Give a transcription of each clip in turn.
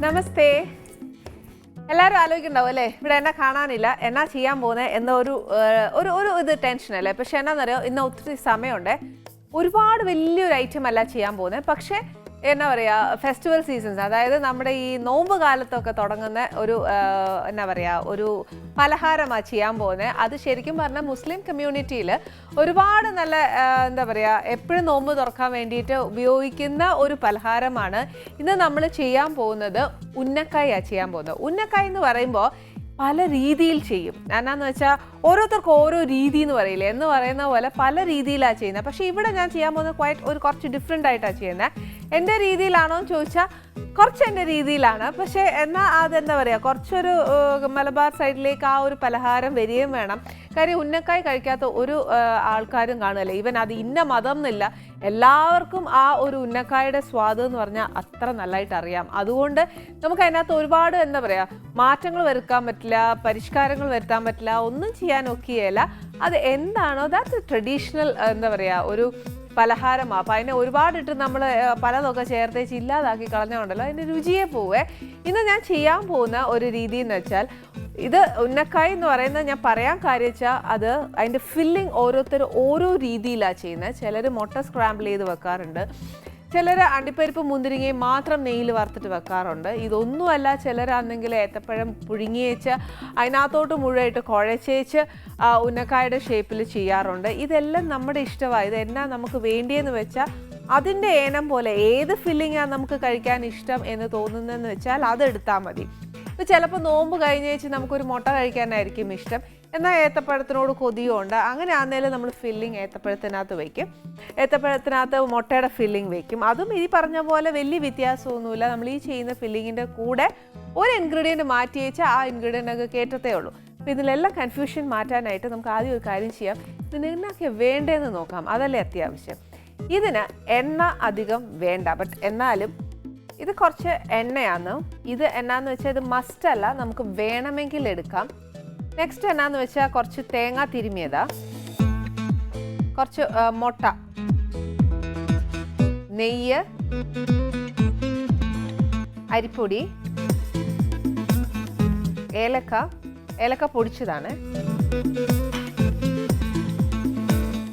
നമസ്തേ. എല്ലാവരും ആലോചിക്കുന്നുണ്ടാവും അല്ലേ, ഇവിടെ എന്നെ കാണാനില്ല, എന്നാ ചെയ്യാൻ പോകുന്നത് എന്ന ഒരു ഇത് ടെൻഷനല്ലേ. പക്ഷെ എന്നാന്നറിയോ, ഇന്ന് ഒത്തിരി സമയമുണ്ട്. ഒരുപാട് വലിയൊരു ഐറ്റം അല്ല ചെയ്യാൻ പോകുന്നത്. പക്ഷേ എന്നാ പറയുക, ഫെസ്റ്റിവൽ സീസൺസ്, അതായത് നമ്മുടെ ഈ നോമ്പ് കാലത്തൊക്കെ തുടങ്ങുന്ന എന്നാ പറയുക, ഒരു പലഹാരമാണ് ചെയ്യാൻ പോകുന്നത്. അത് ശരിക്കും പറഞ്ഞാൽ മുസ്ലിം കമ്മ്യൂണിറ്റിയിൽ ഒരുപാട് നല്ല എന്താ പറയുക, എപ്പോഴും നോമ്പ് തുറക്കാൻ വേണ്ടിയിട്ട് ഉപയോഗിക്കുന്ന ഒരു പലഹാരമാണ് ഇന്ന് നമ്മൾ ചെയ്യാൻ പോകുന്നത്. ഉന്നക്കായാണ് ചെയ്യാൻ പോകുന്നത്. ഉന്നക്കായ എന്ന് പറയുമ്പോൾ പല രീതിയിൽ ചെയ്യും. എന്നാന്ന് വെച്ചാൽ ഓരോരുത്തർക്കും ഓരോ രീതി എന്ന് പറയില്ലേ, എന്ന് പറയുന്ന പോലെ പല രീതിയിലാണ് ചെയ്യുന്നത്. പക്ഷേ ഇവിടെ ഞാൻ ചെയ്യാൻ പോകുന്നത് കുറച്ച് ഡിഫറെൻ്റ് ആയിട്ടാണ് ചെയ്യുന്നത്. എൻ്റെ രീതിയിലാണോ എന്ന് ചോദിച്ചാൽ കുറച്ച് എൻ്റെ രീതിയിലാണ്. പക്ഷേ എന്നാൽ അതെന്താ പറയുക, കുറച്ചൊരു മലബാർ സൈഡിലേക്ക് ആ ഒരു പലഹാരം വരികയും വേണം. കാര്യം ഉന്നക്കായ കഴിക്കാത്ത ഒരു ആൾക്കാരും കാണുമല്ലേ. ഈവൻ അത് ഇന്ന മതം എന്നില്ല, എല്ലാവർക്കും ആ ഒരു ഉന്നക്കായുടെ സ്വാദ് എന്ന് പറഞ്ഞാൽ അത്ര നല്ലതായിട്ട് അറിയാം. അതുകൊണ്ട് നമുക്ക് അതിനകത്ത് ഒരുപാട് എന്താ പറയുക, മാറ്റങ്ങൾ വരുത്താൻ പറ്റില്ല, പരിഷ്കാരങ്ങൾ വരുത്താൻ പറ്റില്ല, ഒന്നും ചെയ്യാൻ ഒക്കെയല്ല. അത് എന്താണോ ദാറ്റ് ട്രഡീഷണൽ എന്താ പറയുക ഒരു പലഹാരമാണ്. അപ്പം അതിനെ ഒരുപാടിട്ട് നമ്മൾ പലതൊക്കെ ചേർത്തേച്ച് ഇല്ലാതാക്കി കളഞ്ഞുകൊണ്ടല്ലോ അതിൻ്റെ രുചിയെ പോവേ. ഇന്ന് ഞാൻ ചെയ്യാൻ പോകുന്ന ഒരു രീതി എന്ന് വെച്ചാൽ, ഇത് ഉന്നക്കായ എന്ന് പറയുന്നത് ഞാൻ പറയാൻ കാര്യം വെച്ചാൽ അത് അതിൻ്റെ ഫില്ലിങ് ഓരോരുത്തർ ഓരോ രീതിയിലാണ് ചെയ്യുന്നത്. ചിലർ മുട്ട സ്ക്രാമ്പിൾ ചെയ്ത് വെക്കാറുണ്ട്, ചിലർ അണ്ടിപ്പരിപ്പ് മുന്തിരിങ്ങയും മാത്രം നെയ്യിൽ വറുത്തിട്ട് വെക്കാറുണ്ട്. ഇതൊന്നുമല്ല, ചിലരാണെങ്കിൽ ഏത്തപ്പഴം പുഴുങ്ങിയേച്ച് അതിനകത്തോട്ട് മുഴുവനായിട്ട് കുഴച്ചേച്ച് ഉന്നക്കായുടെ ഷേപ്പിൽ ചെയ്യാറുണ്ട്. ഇതെല്ലാം നമ്മുടെ ഇഷ്ടമാണ്. ഇതെന്നാ നമുക്ക് വേണ്ടിയെന്ന് വെച്ചാൽ അതിൻ്റെ ഏനം പോലെ ഏത് ഫില്ലിങ്ങാണ് നമുക്ക് കഴിക്കാൻ ഇഷ്ടം എന്ന് തോന്നുന്നതെന്ന് വെച്ചാൽ അതെടുത്താൽ മതി. ഇപ്പോൾ ചിലപ്പോൾ നോമ്പ് കഴിഞ്ഞേച്ച് നമുക്കൊരു മുട്ട കഴിക്കാനായിരിക്കും ഇഷ്ടം, എന്നാൽ ഏത്തപ്പഴത്തിനോട് കൊതിയുണ്ട്. അങ്ങനെ ആണെങ്കിലും നമ്മൾ ഫില്ലിങ് ഏത്തപ്പഴത്തിനകത്ത് വയ്ക്കും, ഏത്തപ്പഴത്തിനകത്ത് മുട്ടയുടെ ഫില്ലിങ് വയ്ക്കും. അതും ഈ പറഞ്ഞ പോലെ വലിയ വ്യത്യാസമൊന്നുമില്ല. നമ്മൾ ഈ ചെയ്യുന്ന ഫില്ലിങ്ങിൻ്റെ കൂടെ ഒരു ഇൻഗ്രീഡിയൻറ്റ് മാറ്റി വെച്ചാൽ ആ ഇൻഗ്രീഡിയൻ്റ് ഒക്കെ കയറ്റത്തേ ഉള്ളൂ. അപ്പോൾ ഇതിലെല്ലാം കൺഫ്യൂഷൻ മാറ്റാനായിട്ട് നമുക്ക് ആദ്യം ഒരു കാര്യം ചെയ്യാം. ഇതിന് എന്നൊക്കെ വേണ്ടതെന്ന് നോക്കാം, അതല്ലേ അത്യാവശ്യം. ഇതിന് എണ്ണ അധികം വേണ്ട, ബട്ട് എന്നാലും ഇത് കുറച്ച് എണ്ണയാണ്. ഇത് എന്നാന്ന് വെച്ചാൽ ഇത് മസ്റ്റല്ല, നമുക്ക് വേണമെങ്കിൽ എടുക്കാം. നെക്സ്റ്റ് എന്നാന്ന് വെച്ചാൽ കുറച്ച് തേങ്ങ തിരുമിയതാ, കുറച്ച് മുട്ട, നെയ്യ്, അരിപ്പൊടി, ഏലക്ക പൊടിച്ചതാണ്,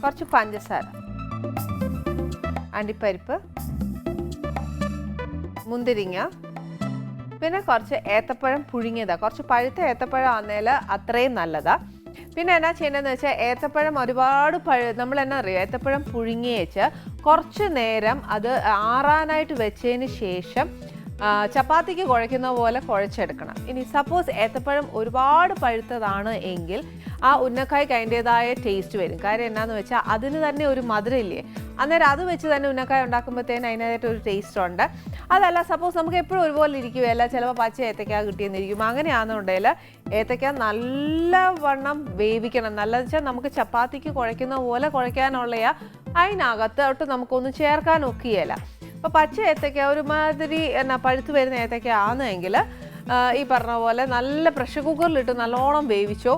കുറച്ച് പഞ്ചസാര, അണ്ടിപ്പരിപ്പ്, മുന്തിരിങ്ങ, പിന്നെ കുറച്ച് ഏത്തപ്പഴം പുഴുങ്ങിയതാണ്. കുറച്ച് പഴുത്ത ഏത്തപ്പഴം ആണെങ്കിൽ അത്രയും നല്ലതാണ്. പിന്നെ എന്നാ ചെയ്യേണ്ടതെന്ന് വെച്ചാൽ ഏത്തപ്പഴം ഒരുപാട് നമ്മൾ എന്നാ അറിയാം, ഏത്തപ്പഴം പുഴുങ്ങി വെച്ച് കുറച്ച് നേരം അത് ആറാനായിട്ട് വെച്ചതിന് ശേഷം ചപ്പാത്തിക്ക് കുഴയ്ക്കുന്ന പോലെ കുഴച്ചെടുക്കണം. ഇനി സപ്പോസ് ഏത്തപ്പഴം ഒരുപാട് പഴുത്തതാണ് എങ്കിൽ ആ ഉന്നക്കായ്ക്ക് അതിൻ്റേതായ ടേസ്റ്റ് വരും. കാര്യം എന്നാന്ന് വെച്ചാൽ അതിന് തന്നെ ഒരു മധുരം ഇല്ലേ, അന്നേരം അത് വെച്ച് തന്നെ ഉന്നക്കായ ഉണ്ടാക്കുമ്പോഴത്തേന് അതിനായിട്ട് ഒരു ടേസ്റ്റ് ഉണ്ട്. അതല്ല സപ്പോസ് നമുക്ക് എപ്പോഴും ഒരുപോലെ ഇരിക്കുകയല്ല, ചിലപ്പോൾ പച്ച ഏത്തക്ക കിട്ടിയെന്നിരിക്കും. അങ്ങനെയാണെന്നുണ്ടെങ്കിൽ ഏത്തക്ക നല്ലവണ്ണം വേവിക്കണം. നല്ലതെന്ന് വെച്ചാൽ നമുക്ക് ചപ്പാത്തിക്ക് കുഴയ്ക്കുന്ന പോലെ കുഴയ്ക്കാനുള്ളയാ, അതിനകത്തോട്ട് നമുക്കൊന്നും ചേർക്കാൻ ഒക്കുകയില്ല. അപ്പോൾ പച്ച ഏത്തക്ക ഒരുമാതിരി പഴുത്ത് വരുന്ന ഏത്തക്ക ആണെന്നെങ്കിൽ ഈ പറഞ്ഞ പോലെ നല്ല പ്രഷർ കുക്കറിലിട്ട് നല്ലോണം വേവിച്ചോ.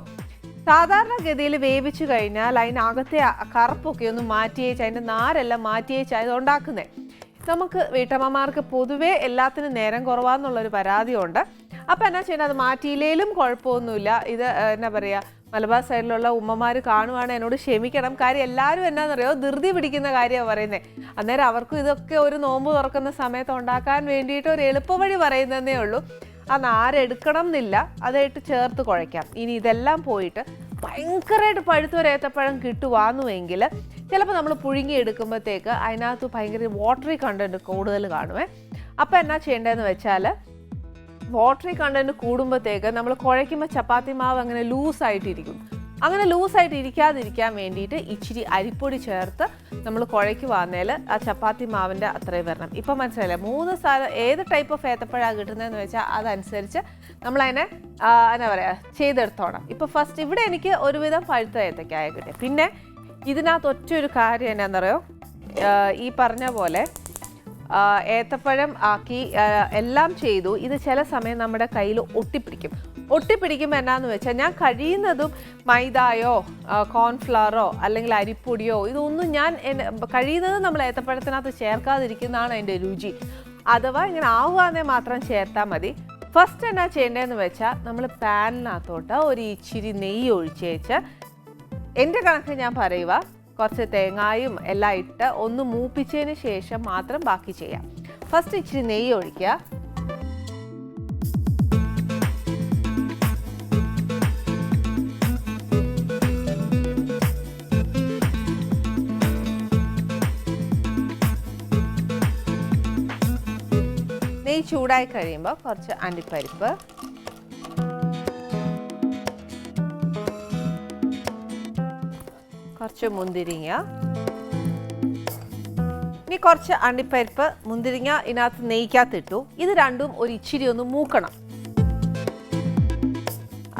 സാധാരണഗതിയിൽ വേവിച്ചു കഴിഞ്ഞാൽ അതിനകത്തെ കറുപ്പൊക്കെ ഒന്ന് മാറ്റിയേച്ച് അതിൻ്റെ നാരെല്ലാം മാറ്റിയേച്ച് അത് ഉണ്ടാക്കുന്നത്. നമുക്ക് വീട്ടമ്മമാർക്ക് പൊതുവേ എല്ലാത്തിനും നേരം കുറവാന്നുള്ളൊരു പരാതിയുണ്ട്. അപ്പോൾ എന്നാ ചെയ്യുന്നത്, അത് മാറ്റിയില്ലേലും കുഴപ്പമൊന്നുമില്ല. ഇത് എന്നാ പറയുക, മലബാർ സൈഡിലുള്ള ഉമ്മമാർ കാണുവാണ്, എന്നോട് ക്ഷമിക്കണം. കാര്യം എല്ലാവരും എന്നാണെന്നറിയോ, ധൃതി പിടിക്കുന്ന കാര്യമാണ് പറയുന്നത്. അന്നേരം അവർക്കും ഇതൊക്കെ ഒരു നോമ്പ് തുറക്കുന്ന സമയത്ത് ഉണ്ടാക്കാൻ വേണ്ടിയിട്ട് ഒരു എളുപ്പവഴി പറയുന്നതേ ഉള്ളൂ. ആ നാരെടുക്കണം എന്നില്ല, അതായിട്ട് ചേർത്ത് കുഴയ്ക്കാം. ഇനി ഇതെല്ലാം പോയിട്ട് ഭയങ്കരമായിട്ട് പഴുത്തൊരു ഏത്തപ്പഴം കിട്ടുവാന്നുവെങ്കിൽ ചിലപ്പോൾ നമ്മൾ പുഴുങ്ങി എടുക്കുമ്പോഴത്തേക്ക് അതിനകത്ത് ഭയങ്കര വാട്ടറി കണ്ടൻറ്റ് കൂടുതൽ കാണുമേ. അപ്പോൾ എന്നാ ചെയ്യേണ്ടതെന്ന് വെച്ചാൽ, വാട്ടറി കണ്ടൻറ്റ് കൂടുമ്പോഴത്തേക്ക് നമ്മൾ കുഴയ്ക്കുമ്പോൾ ചപ്പാത്തി മാവ് അങ്ങനെ ലൂസായിട്ടിരിക്കും. അങ്ങനെ ലൂസായിട്ട് ഇരിക്കാതിരിക്കാൻ വേണ്ടിയിട്ട് ഇച്ചിരി അരിപ്പൊടി ചേർത്ത് നമ്മൾ കുഴയ്ക്കുവാന്നേൽ ആ ചപ്പാത്തി മാവിൻ്റെ അത്രയും വരണം. ഇപ്പം മനസ്സിലായില്ലേ, 3 ഏത് ടൈപ്പ് ഓഫ് ഏത്തപ്പഴമാണ് കിട്ടുന്നതെന്ന് വെച്ചാൽ അതനുസരിച്ച് നമ്മളതിനെ എന്നാ പറയുക ചെയ്തെടുത്തോണം. ഇപ്പോൾ ഫസ്റ്റ് ഇവിടെ എനിക്ക് ഒരുവിധം പഴുത്ത ഏത്തക്കായ കിട്ടി. പിന്നെ ഇതിനകത്ത് ഒറ്റൊരു കാര്യം എന്നാന്നറിയോ, ഈ പറഞ്ഞ പോലെ ഏത്തപ്പഴം ആക്കി എല്ലാം ചെയ്തു. ഇത് ചില സമയം നമ്മുടെ കയ്യിൽ ഒട്ടിപ്പിടിക്കും. ഒട്ടിപ്പിടിക്കുമ്പോൾ എന്നാന്ന് വെച്ചാൽ ഞാൻ കഴിയുന്നതും മൈദായോ കോൺഫ്ലവറോ അല്ലെങ്കിൽ അരിപ്പൊടിയോ ഇതൊന്നും ഞാൻ കഴിയുന്നതും നമ്മൾ ഏത്തപ്പഴത്തിനകത്ത് ചേർക്കാതിരിക്കുന്നതാണ് അതിൻ്റെ രുചി. അഥവാ ഇങ്ങനെ ആവുകയാണെ മാത്രം ചേർത്താൽ മതി. ഫസ്റ്റ് എന്നാ ചെയ്യേണ്ടതെന്ന് വെച്ചാൽ നമ്മൾ പാനിനകത്തോട്ട് ഒരു ഇച്ചിരി നെയ്യ് ഒഴിച്ചേച്ച്, എൻ്റെ കണക്ക് ഞാൻ പറയുക, കുറച്ച് തേങ്ങായും എല്ലാം ഇട്ട് ഒന്ന് മൂപ്പിച്ചതിന് ശേഷം മാത്രം ബാക്കി ചെയ്യാം. ഫസ്റ്റ് ഇച്ചിരി നെയ്യ് ഒഴിക്കുക. നെയ്യ് ചൂടായി കഴിയുമ്പോൾ കുറച്ച് അണ്ടിപ്പരിപ്പ്, കുറച്ച് മുന്തിരിങ്ങ, ഇനി കുറച്ച് അണ്ടിപ്പരിപ്പ് മുന്തിരിങ്ങ ഇതിനകത്ത് നെയ്ക്കകത്തിട്ടു. ഇത് രണ്ടും ഒരു ഇച്ചിരി ഒന്ന് മൂക്കണം.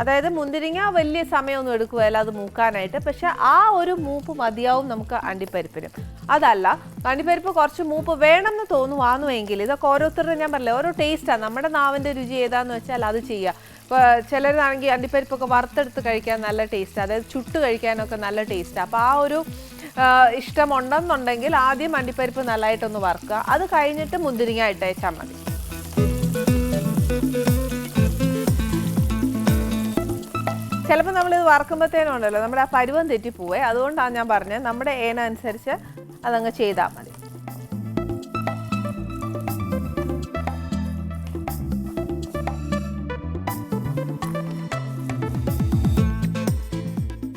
അതായത് മുന്തിരിങ്ങ വലിയ സമയമൊന്നും എടുക്കുകയല്ല അത് മൂക്കാനായിട്ട്, പക്ഷെ ആ ഒരു മൂപ്പ് മതിയാവും നമുക്ക് അണ്ടിപ്പരിപ്പിനും. അതല്ല, അണ്ടിപ്പരിപ്പ് കുറച്ച് മൂപ്പ് വേണമെന്ന് തോന്നുവാന്നുവെങ്കിൽ, ഇതൊക്കെ ഓരോരുത്തരുടെ ഞാൻ പറഞ്ഞില്ല ഓരോ ടേസ്റ്റാണ്, നമ്മുടെ നാവിൻ്റെ രുചി ഏതാന്ന് വെച്ചാൽ അത് ചെയ്യുക. ഇപ്പോൾ ചിലരാണെങ്കിൽ അണ്ടിപ്പരിപ്പൊക്കെ വറുത്തെടുത്ത് കഴിക്കാൻ നല്ല ടേസ്റ്റ്, അതായത് ചുട്ട് കഴിക്കാനൊക്കെ നല്ല ടേസ്റ്റാണ്. അപ്പോൾ ആ ഒരു ഇഷ്ടമുണ്ടെന്നുണ്ടെങ്കിൽ ആദ്യം അണ്ടിപ്പരിപ്പ് നല്ലതായിട്ടൊന്ന് വറുക്കുക, അത് കഴിഞ്ഞിട്ട് മുന്തിരിങ്ങ ഇട്ടേച്ചാൽ മതി. ചിലപ്പോൾ നമ്മളിത് വറുക്കുമ്പോഴത്തേനും ഉണ്ടല്ലോ നമ്മുടെ ആ പരുവം തെറ്റിപ്പോവേ. അതുകൊണ്ടാണ് ഞാൻ പറഞ്ഞത് നമ്മുടെ ഏനനുസരിച്ച് അതങ്ങ് ചെയ്താൽ മതി.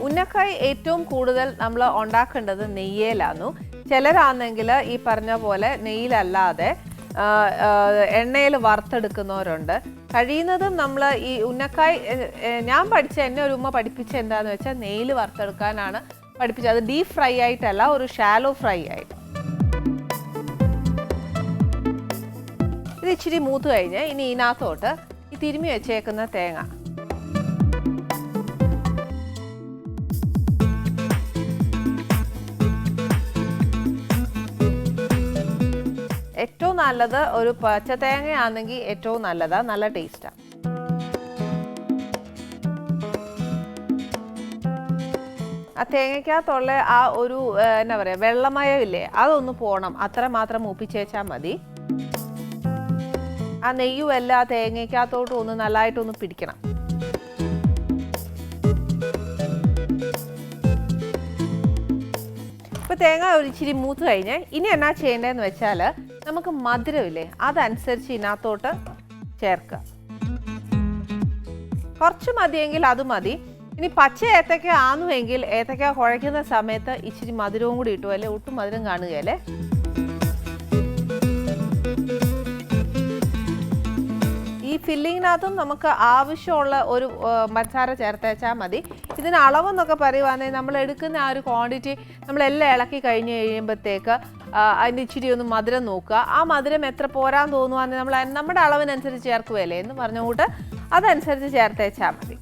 ഉന്നക്കായ് ഏറ്റവും കൂടുതൽ നമ്മൾ ഉണ്ടാക്കേണ്ടത് നെയ്യിലാന്നു. ചിലരാണെങ്കിൽ ഈ പറഞ്ഞ പോലെ നെയ്യിലല്ലാതെ എണ്ണയിൽ വറുത്തെടുക്കുന്നവരുണ്ട്. കഴിയുന്നതും നമ്മൾ ഈ ഉന്നക്കായ് ഞാൻ എന്നെ ഒരു ഉമ്മ പഠിപ്പിച്ച എന്താണെന്ന് വെച്ചാൽ നെയ്യിൽ വറുത്തെടുക്കാനാണ് പഠിപ്പിച്ചത്. അത് ഡീപ് ഫ്രൈ ആയിട്ടല്ല, ഒരു ഷാലോ ഫ്രൈ ആയിട്ട്. ഇത് ഇച്ചിരി മൂത്ത് കഴിഞ്ഞ് ഇനി ഇതിനകത്തോട്ട് ഈ തിരുമ്മി വെച്ചേക്കുന്ന തേങ്ങ, ഏറ്റവും നല്ലത് ഒരു പച്ച തേങ്ങയാണെങ്കിൽ ഏറ്റവും നല്ലതാണ്, നല്ല ടേസ്റ്റാണ്. ആ തേങ്ങയ്ക്കകത്തുള്ള ആ ഒരു എന്നാ പറയുക വെള്ളമയമില്ലേ, അതൊന്ന് പോകണം, അത്ര മാത്രം മൂപ്പിച്ചേച്ചാൽ മതി. ആ നെയ്യും എല്ലാം ആ തേങ്ങയ്ക്കകത്തോട്ട് ഒന്ന് നല്ലതായിട്ടൊന്ന് പിടിക്കണം. ഇപ്പോൾ തേങ്ങ ഒരു ഇച്ചിരി മൂത്ത് കഴിഞ്ഞ് ഇനി എന്നാ ചെയ്യേണ്ടതെന്ന് വെച്ചാൽ നമുക്ക് മധുരമില്ലേ അതനുസരിച്ച് ഇതിനകത്തോട്ട് ചേർക്കുക. കുറച്ച് മതിയെങ്കിൽ അത് മതി. ഇനി പച്ച ഏത്തക്ക ആന്നുവെങ്കിൽ ഏത്തക്ക കുഴയ്ക്കുന്ന സമയത്ത് ഇച്ചിരി മധുരവും കൂടി ഇട്ടു, അല്ലേ ഒട്ടും മധുരം കാണുകയല്ലേ. ഈ ഫില്ലിങ്ങിനകത്തും നമുക്ക് ആവശ്യമുള്ള ഒരു പഞ്ചസാര ചേർത്തേച്ചാൽ മതി. ഇതിന് അളവെന്നൊക്കെ പറയുവാണെങ്കിൽ നമ്മൾ എടുക്കുന്ന ആ ഒരു ക്വാണ്ടിറ്റി നമ്മളെല്ലാം ഇളക്കി കഴിഞ്ഞ് കഴിയുമ്പോഴത്തേക്ക് അതിൻ്റെ ഇച്ചിരി ഒന്ന് മധുരം നോക്കുക. ആ മധുരം എത്ര പോരാൻ തോന്നുവാണെങ്കിൽ നമ്മൾ നമ്മുടെ അളവിനനുസരിച്ച് ചേർക്കുകയല്ലേ എന്ന് പറഞ്ഞുകൊണ്ട് അതനുസരിച്ച് ചേർത്തേച്ചാൽ മതി.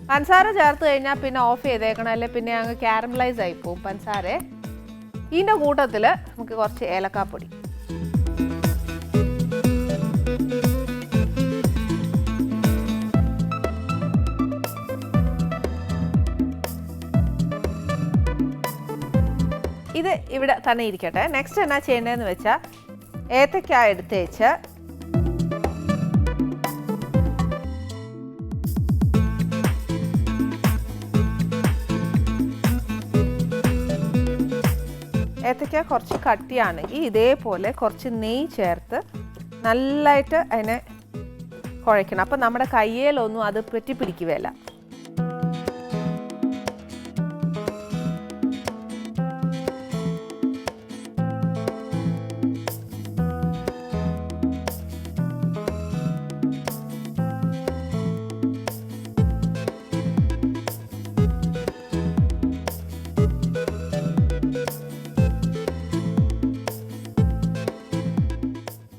പഞ്ചസാര ചേർത്ത് കഴിഞ്ഞാൽ പിന്നെ ഓഫ് ചെയ്തേക്കണം, അല്ലെ പിന്നെ അങ്ങ് കാരമലൈസ് ആയി പോവും പഞ്ചസാര. ഇതിൻ്റെ കൂട്ടത്തിൽ നമുക്ക് കുറച്ച് ഏലക്കാപ്പൊടി, ഇത് ഇവിടെ തന്നെ ഇരിക്കട്ടെ. നെക്സ്റ്റ് എന്നാ ചെയ്യേണ്ടതെന്ന് വെച്ചാൽ ഏത്തക്ക എടുത്തേച്ച് ഏത്തക്ക കുറച്ച് കട്ടിയാണെങ്കിൽ ഇതേപോലെ കുറച്ച് നെയ്യ് ചേർത്ത് നല്ലതായിട്ട് അതിനെ കുഴയ്ക്കണം. അപ്പം നമ്മുടെ കയ്യിലൊന്നും അത് പറ്റിപ്പിടിക്കുകയില്ല.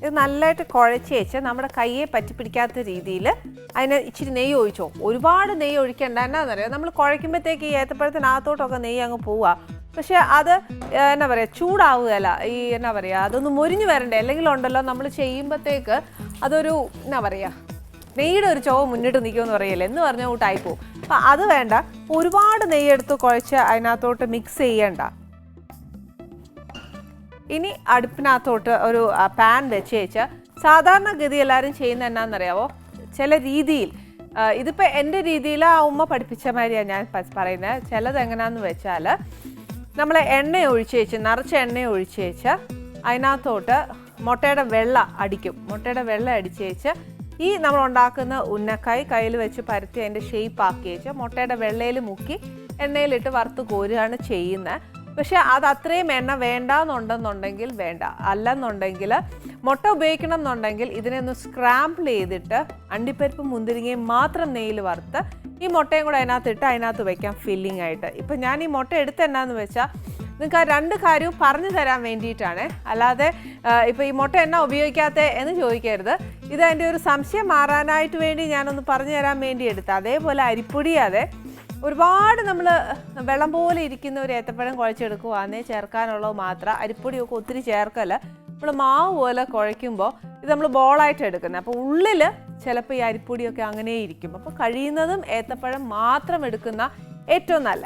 ഇത് നല്ലതായിട്ട് കുഴച്ച് വെച്ച് നമ്മുടെ കയ്യെ പറ്റിപ്പിടിക്കാത്ത രീതിയിൽ അതിന് ഇച്ചിരി നെയ്യ് ഒഴിച്ചോ. ഒരുപാട് നെയ്യ് ഒഴിക്കേണ്ട, എന്നാന്നറിയാം നമ്മൾ കുഴയ്ക്കുമ്പോഴത്തേക്ക് ഈ ഏത്തപ്പഴത്തിനകത്തോട്ടൊക്കെ നെയ്യ് അങ്ങ് പോവുക. പക്ഷെ അത് എന്നാ പറയുക ചൂടാവുകയല്ല, ഈ എന്നാ പറയുക അതൊന്ന് മൊരിഞ്ഞ് വരണ്ടേ. അല്ലെങ്കിൽ ഉണ്ടല്ലോ നമ്മൾ ചെയ്യുമ്പോഴത്തേക്ക് അതൊരു എന്നാ പറയുക നെയ്യുടെ ഒരു ചുവ മുന്നിട്ട് നിൽക്കുമെന്ന് പറയില്ല എന്ന് പറഞ്ഞ കൂട്ടായി പോകും. അപ്പം അത് വേണ്ട. ഒരുപാട് നെയ്യെടുത്ത് കുഴച്ച് അതിനകത്തോട്ട് മിക്സ് ചെയ്യണ്ട. ഇനി അടുപ്പിനകത്തോട്ട് ഒരു പാൻ വെച്ച് സാധാരണഗതി എല്ലാവരും ചെയ്യുന്ന എന്നാണെന്നറിയാവോ, ചില രീതിയിൽ ഇതിപ്പോൾ എൻ്റെ രീതിയിൽ ആ ഉമ്മ പഠിപ്പിച്ച മാതിരിയാണ് ഞാൻ പറയുന്നത്. ചിലത് എങ്ങനെയാണെന്ന് വെച്ചാൽ നമ്മൾ എണ്ണ ഒഴിച്ച് നിറച്ച് എണ്ണ ഒഴിച്ച് അതിനകത്തോട്ട് മുട്ടയുടെ വെള്ള അടിക്കും. മുട്ടയുടെ വെള്ള അടിച്ച് ഈ നമ്മൾ ഉണ്ടാക്കുന്ന ഉന്നക്കായ് കയ്യിൽ വെച്ച് പരത്തി അതിൻ്റെ ഷേപ്പ് ആക്കി വെച്ച് മുട്ടയുടെ വെള്ളയിൽ മുക്കി എണ്ണയിലിട്ട് വറുത്ത് കോരുകയാണ് ചെയ്യുന്നത്. പക്ഷേ അത് അത്രയും എണ്ണ വേണ്ടാന്നുണ്ടെന്നുണ്ടെങ്കിൽ വേണ്ട. അല്ലെന്നുണ്ടെങ്കിൽ മുട്ട ഉപയോഗിക്കണം എന്നുണ്ടെങ്കിൽ ഇതിനെ ഒന്ന് സ്ക്രാമ്പിൾ ചെയ്തിട്ട് അണ്ടിപ്പരിപ്പ് മുന്തിരിങ്ങയും മാത്രം നെയ്യിൽ വറുത്ത് ഈ മുട്ടയും കൂടെ അതിനകത്തിട്ട് അതിനകത്ത് വയ്ക്കാം ഫില്ലിംഗ് ആയിട്ട്. ഇപ്പം ഞാൻ ഈ മുട്ട എടുത്ത് എന്നാന്ന് വെച്ചാൽ നിങ്ങൾക്ക് ആ രണ്ട് കാര്യവും പറഞ്ഞു തരാൻ വേണ്ടിയിട്ടാണ്. അല്ലാതെ ഇപ്പോൾ ഈ മുട്ട എന്നാ ഉപയോഗിക്കാത്ത എന്ന് ചോദിക്കരുത്. ഇത് അതിൻ്റെ ഒരു സംശയം മാറാനായിട്ട് വേണ്ടി ഞാനൊന്ന് പറഞ്ഞു തരാൻ വേണ്ടി എടുത്ത. അതേപോലെ അരിപ്പൊടി അതെ ഒരുപാട് നമ്മൾ വെള്ളം പോലെ ഇരിക്കുന്ന ഒരു ഏത്തപ്പഴം കുഴച്ചെടുക്കുവാന്നേ ചേർക്കാനുള്ളത് മാത്രം. അരിപ്പൊടിയൊക്കെ ഒത്തിരി ചേർക്കല്ല. നമ്മൾ മാവ് പോലെ കുഴയ്ക്കുമ്പോൾ ഇത് നമ്മൾ ബോളായിട്ട് എടുക്കുന്നത്. അപ്പോൾ ഉള്ളിൽ ചിലപ്പോൾ ഈ അരിപ്പൊടിയൊക്കെ അങ്ങനെ ഇരിക്കും. അപ്പോൾ കഴിയുന്നതും ഏത്തപ്പഴം മാത്രം എടുക്കുന്ന ഏറ്റവും നല്ല.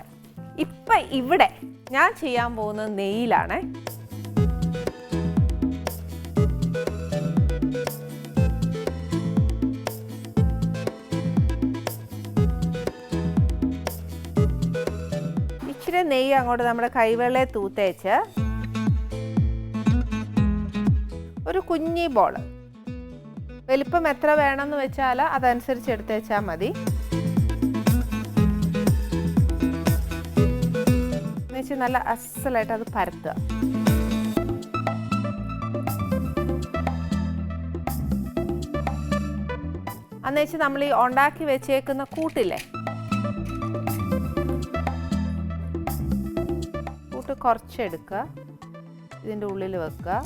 ഇപ്പം ഇവിടെ ഞാൻ ചെയ്യാൻ പോകുന്നത് നെയ്യിലാണ്. ഇച്ചിരി നെയ്യ് അങ്ങോട്ട് നമ്മുടെ കൈവെള്ളയെ തൂത്തേച്ച് ഒരു കുഞ്ഞി ബോൾ വലിപ്പം എത്ര വേണമെന്ന് വെച്ചാൽ അതനുസരിച്ച് എടുത്ത് വെച്ചാൽ മതി. എന്നുവെച്ചാൽ നല്ല അസലായിട്ട് അത് പരത്തുക. അന്നുവെച്ച് നമ്മൾ ഈ ഉണ്ടാക്കി വെച്ചേക്കുന്ന കൂട്ടില്ലേ, കൂട്ട് കുറച്ചെടുക്കുക, ഇതിൻ്റെ ഉള്ളിൽ വെക്കുക.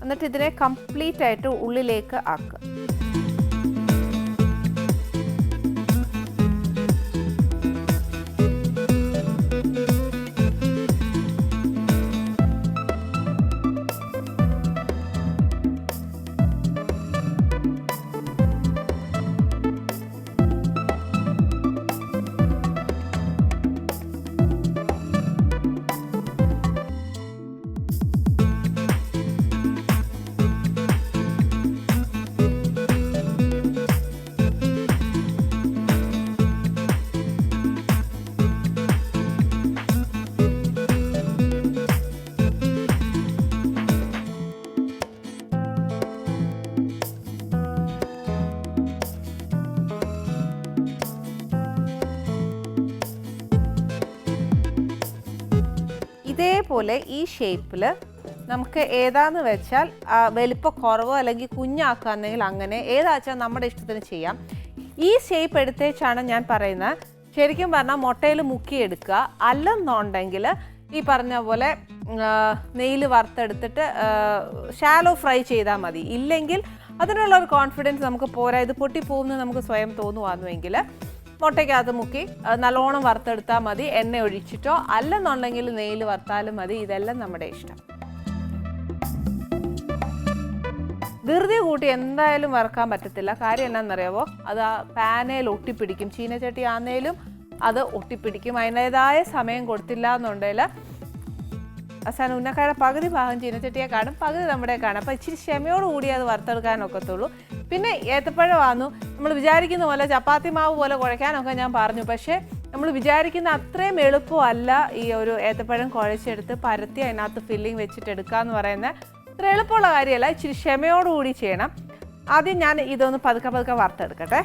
എന്നിട്ട് ഇതിനെ കംപ്ലീറ്റ് ആയിട്ട് ഉള്ളിലേക്ക് ആക്കുക. ഇതേപോലെ ഈ ഷേപ്പിൽ നമുക്ക് ഏതാന്ന് വെച്ചാൽ വലിപ്പം കുറവോ അല്ലെങ്കിൽ കുഞ്ഞാക്കാന്നെങ്കിൽ അങ്ങനെ ഏതാച്ചാൽ നമ്മുടെ ഇഷ്ടത്തിന് ചെയ്യാം. ഈ ഷേപ്പ് എടുത്തേച്ചാണ് ഞാൻ പറയുന്നത്. ശരിക്കും പറഞ്ഞാൽ മുട്ടയിൽ മുക്കിയെടുക്കുക. അല്ലെന്നുണ്ടെങ്കിൽ ഈ പറഞ്ഞ പോലെ നെയ്യിൽ വറുത്തെടുത്തിട്ട് ഷാലോ ഫ്രൈ ചെയ്താൽ മതി. ഇല്ലെങ്കിൽ അതിനുള്ളൊരു കോൺഫിഡൻസ് നമുക്ക് പോരാ, ഇത് പൊട്ടിപ്പോകുമെന്ന് നമുക്ക് സ്വയം തോന്നുവാന്നുവെങ്കിൽ മുട്ടയ്ക്കകത്ത് മുക്കി നല്ലോണം വറുത്തെടുത്താൽ മതി. എണ്ണ ഒഴിച്ചിട്ടോ അല്ലെന്നുണ്ടെങ്കിൽ നെയ്യിൽ വറുത്താലും മതി. ഇതെല്ലാം നമ്മുടെ ഇഷ്ടം. ധൃതി കൂട്ടി എന്തായാലും വറുക്കാൻ പറ്റത്തില്ല. കാര്യം എന്നാണെന്നറിയാവോ, അത് ആ പാനയിൽ ഒട്ടിപ്പിടിക്കും. ചീനച്ചട്ടി ആന്നേലും അത് ഒട്ടിപ്പിടിക്കും. അതിൻ്റേതായ സമയം കൊടുത്തില്ല എന്നുണ്ടെങ്കിൽ അവസാനം ഉന്നക്കായുടെ പകുതി ഭാഗം ചീനച്ചട്ടിയെ കാണും, പകുതി നമ്മുടെ കാണും. അപ്പോൾ ഇച്ചിരി ക്ഷമയോടുകൂടി അത് വറുത്തെടുക്കാനൊക്കത്തുള്ളൂ. പിന്നെ ഏത്തപ്പഴമാന്നു നമ്മൾ വിചാരിക്കുന്ന പോലെ ചപ്പാത്തി മാവ് പോലെ കുഴയ്ക്കാനൊക്കെ ഞാൻ പറഞ്ഞു. പക്ഷേ നമ്മൾ വിചാരിക്കുന്ന അത്രയും എളുപ്പമല്ല ഈ ഒരു ഏത്തപ്പഴം കുഴച്ചെടുത്ത് പരത്തി അതിനകത്ത് ഫില്ലിങ് വെച്ചിട്ട് എടുക്കുക എന്ന് പറയുന്നത് അത്ര എളുപ്പമുള്ള കാര്യമല്ല. ഇച്ചിരി ക്ഷമയോടുകൂടി ചെയ്യണം. ആദ്യം ഞാൻ ഇതൊന്ന് പതുക്കെ പതുക്കെ വറുത്തെടുക്കട്ടെ.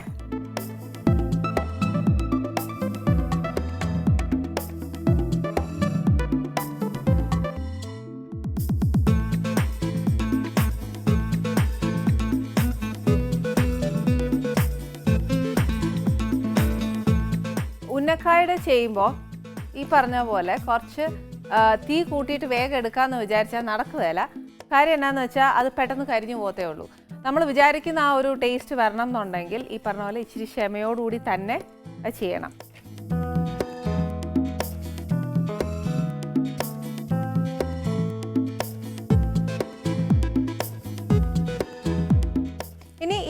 ഉന്നക്കായുടെ ചെയ്യുമ്പോൾ ഈ പറഞ്ഞ പോലെ കുറച്ച് തീ കൂട്ടിയിട്ട് വേഗം എടുക്കാമെന്ന് വിചാരിച്ചാൽ നടക്കുകയില്ല. കാര്യം എന്നാന്ന് വെച്ചാൽ അത് പെട്ടെന്ന് കരിഞ്ഞു പോകത്തേ ഉള്ളൂ. നമ്മൾ വിചാരിക്കുന്ന ആ ഒരു ടേസ്റ്റ് വരണം എന്നുണ്ടെങ്കിൽ ഈ പറഞ്ഞ പോലെ ഇച്ചിരി ക്ഷമയോടുകൂടി തന്നെ അത് ചെയ്യണം.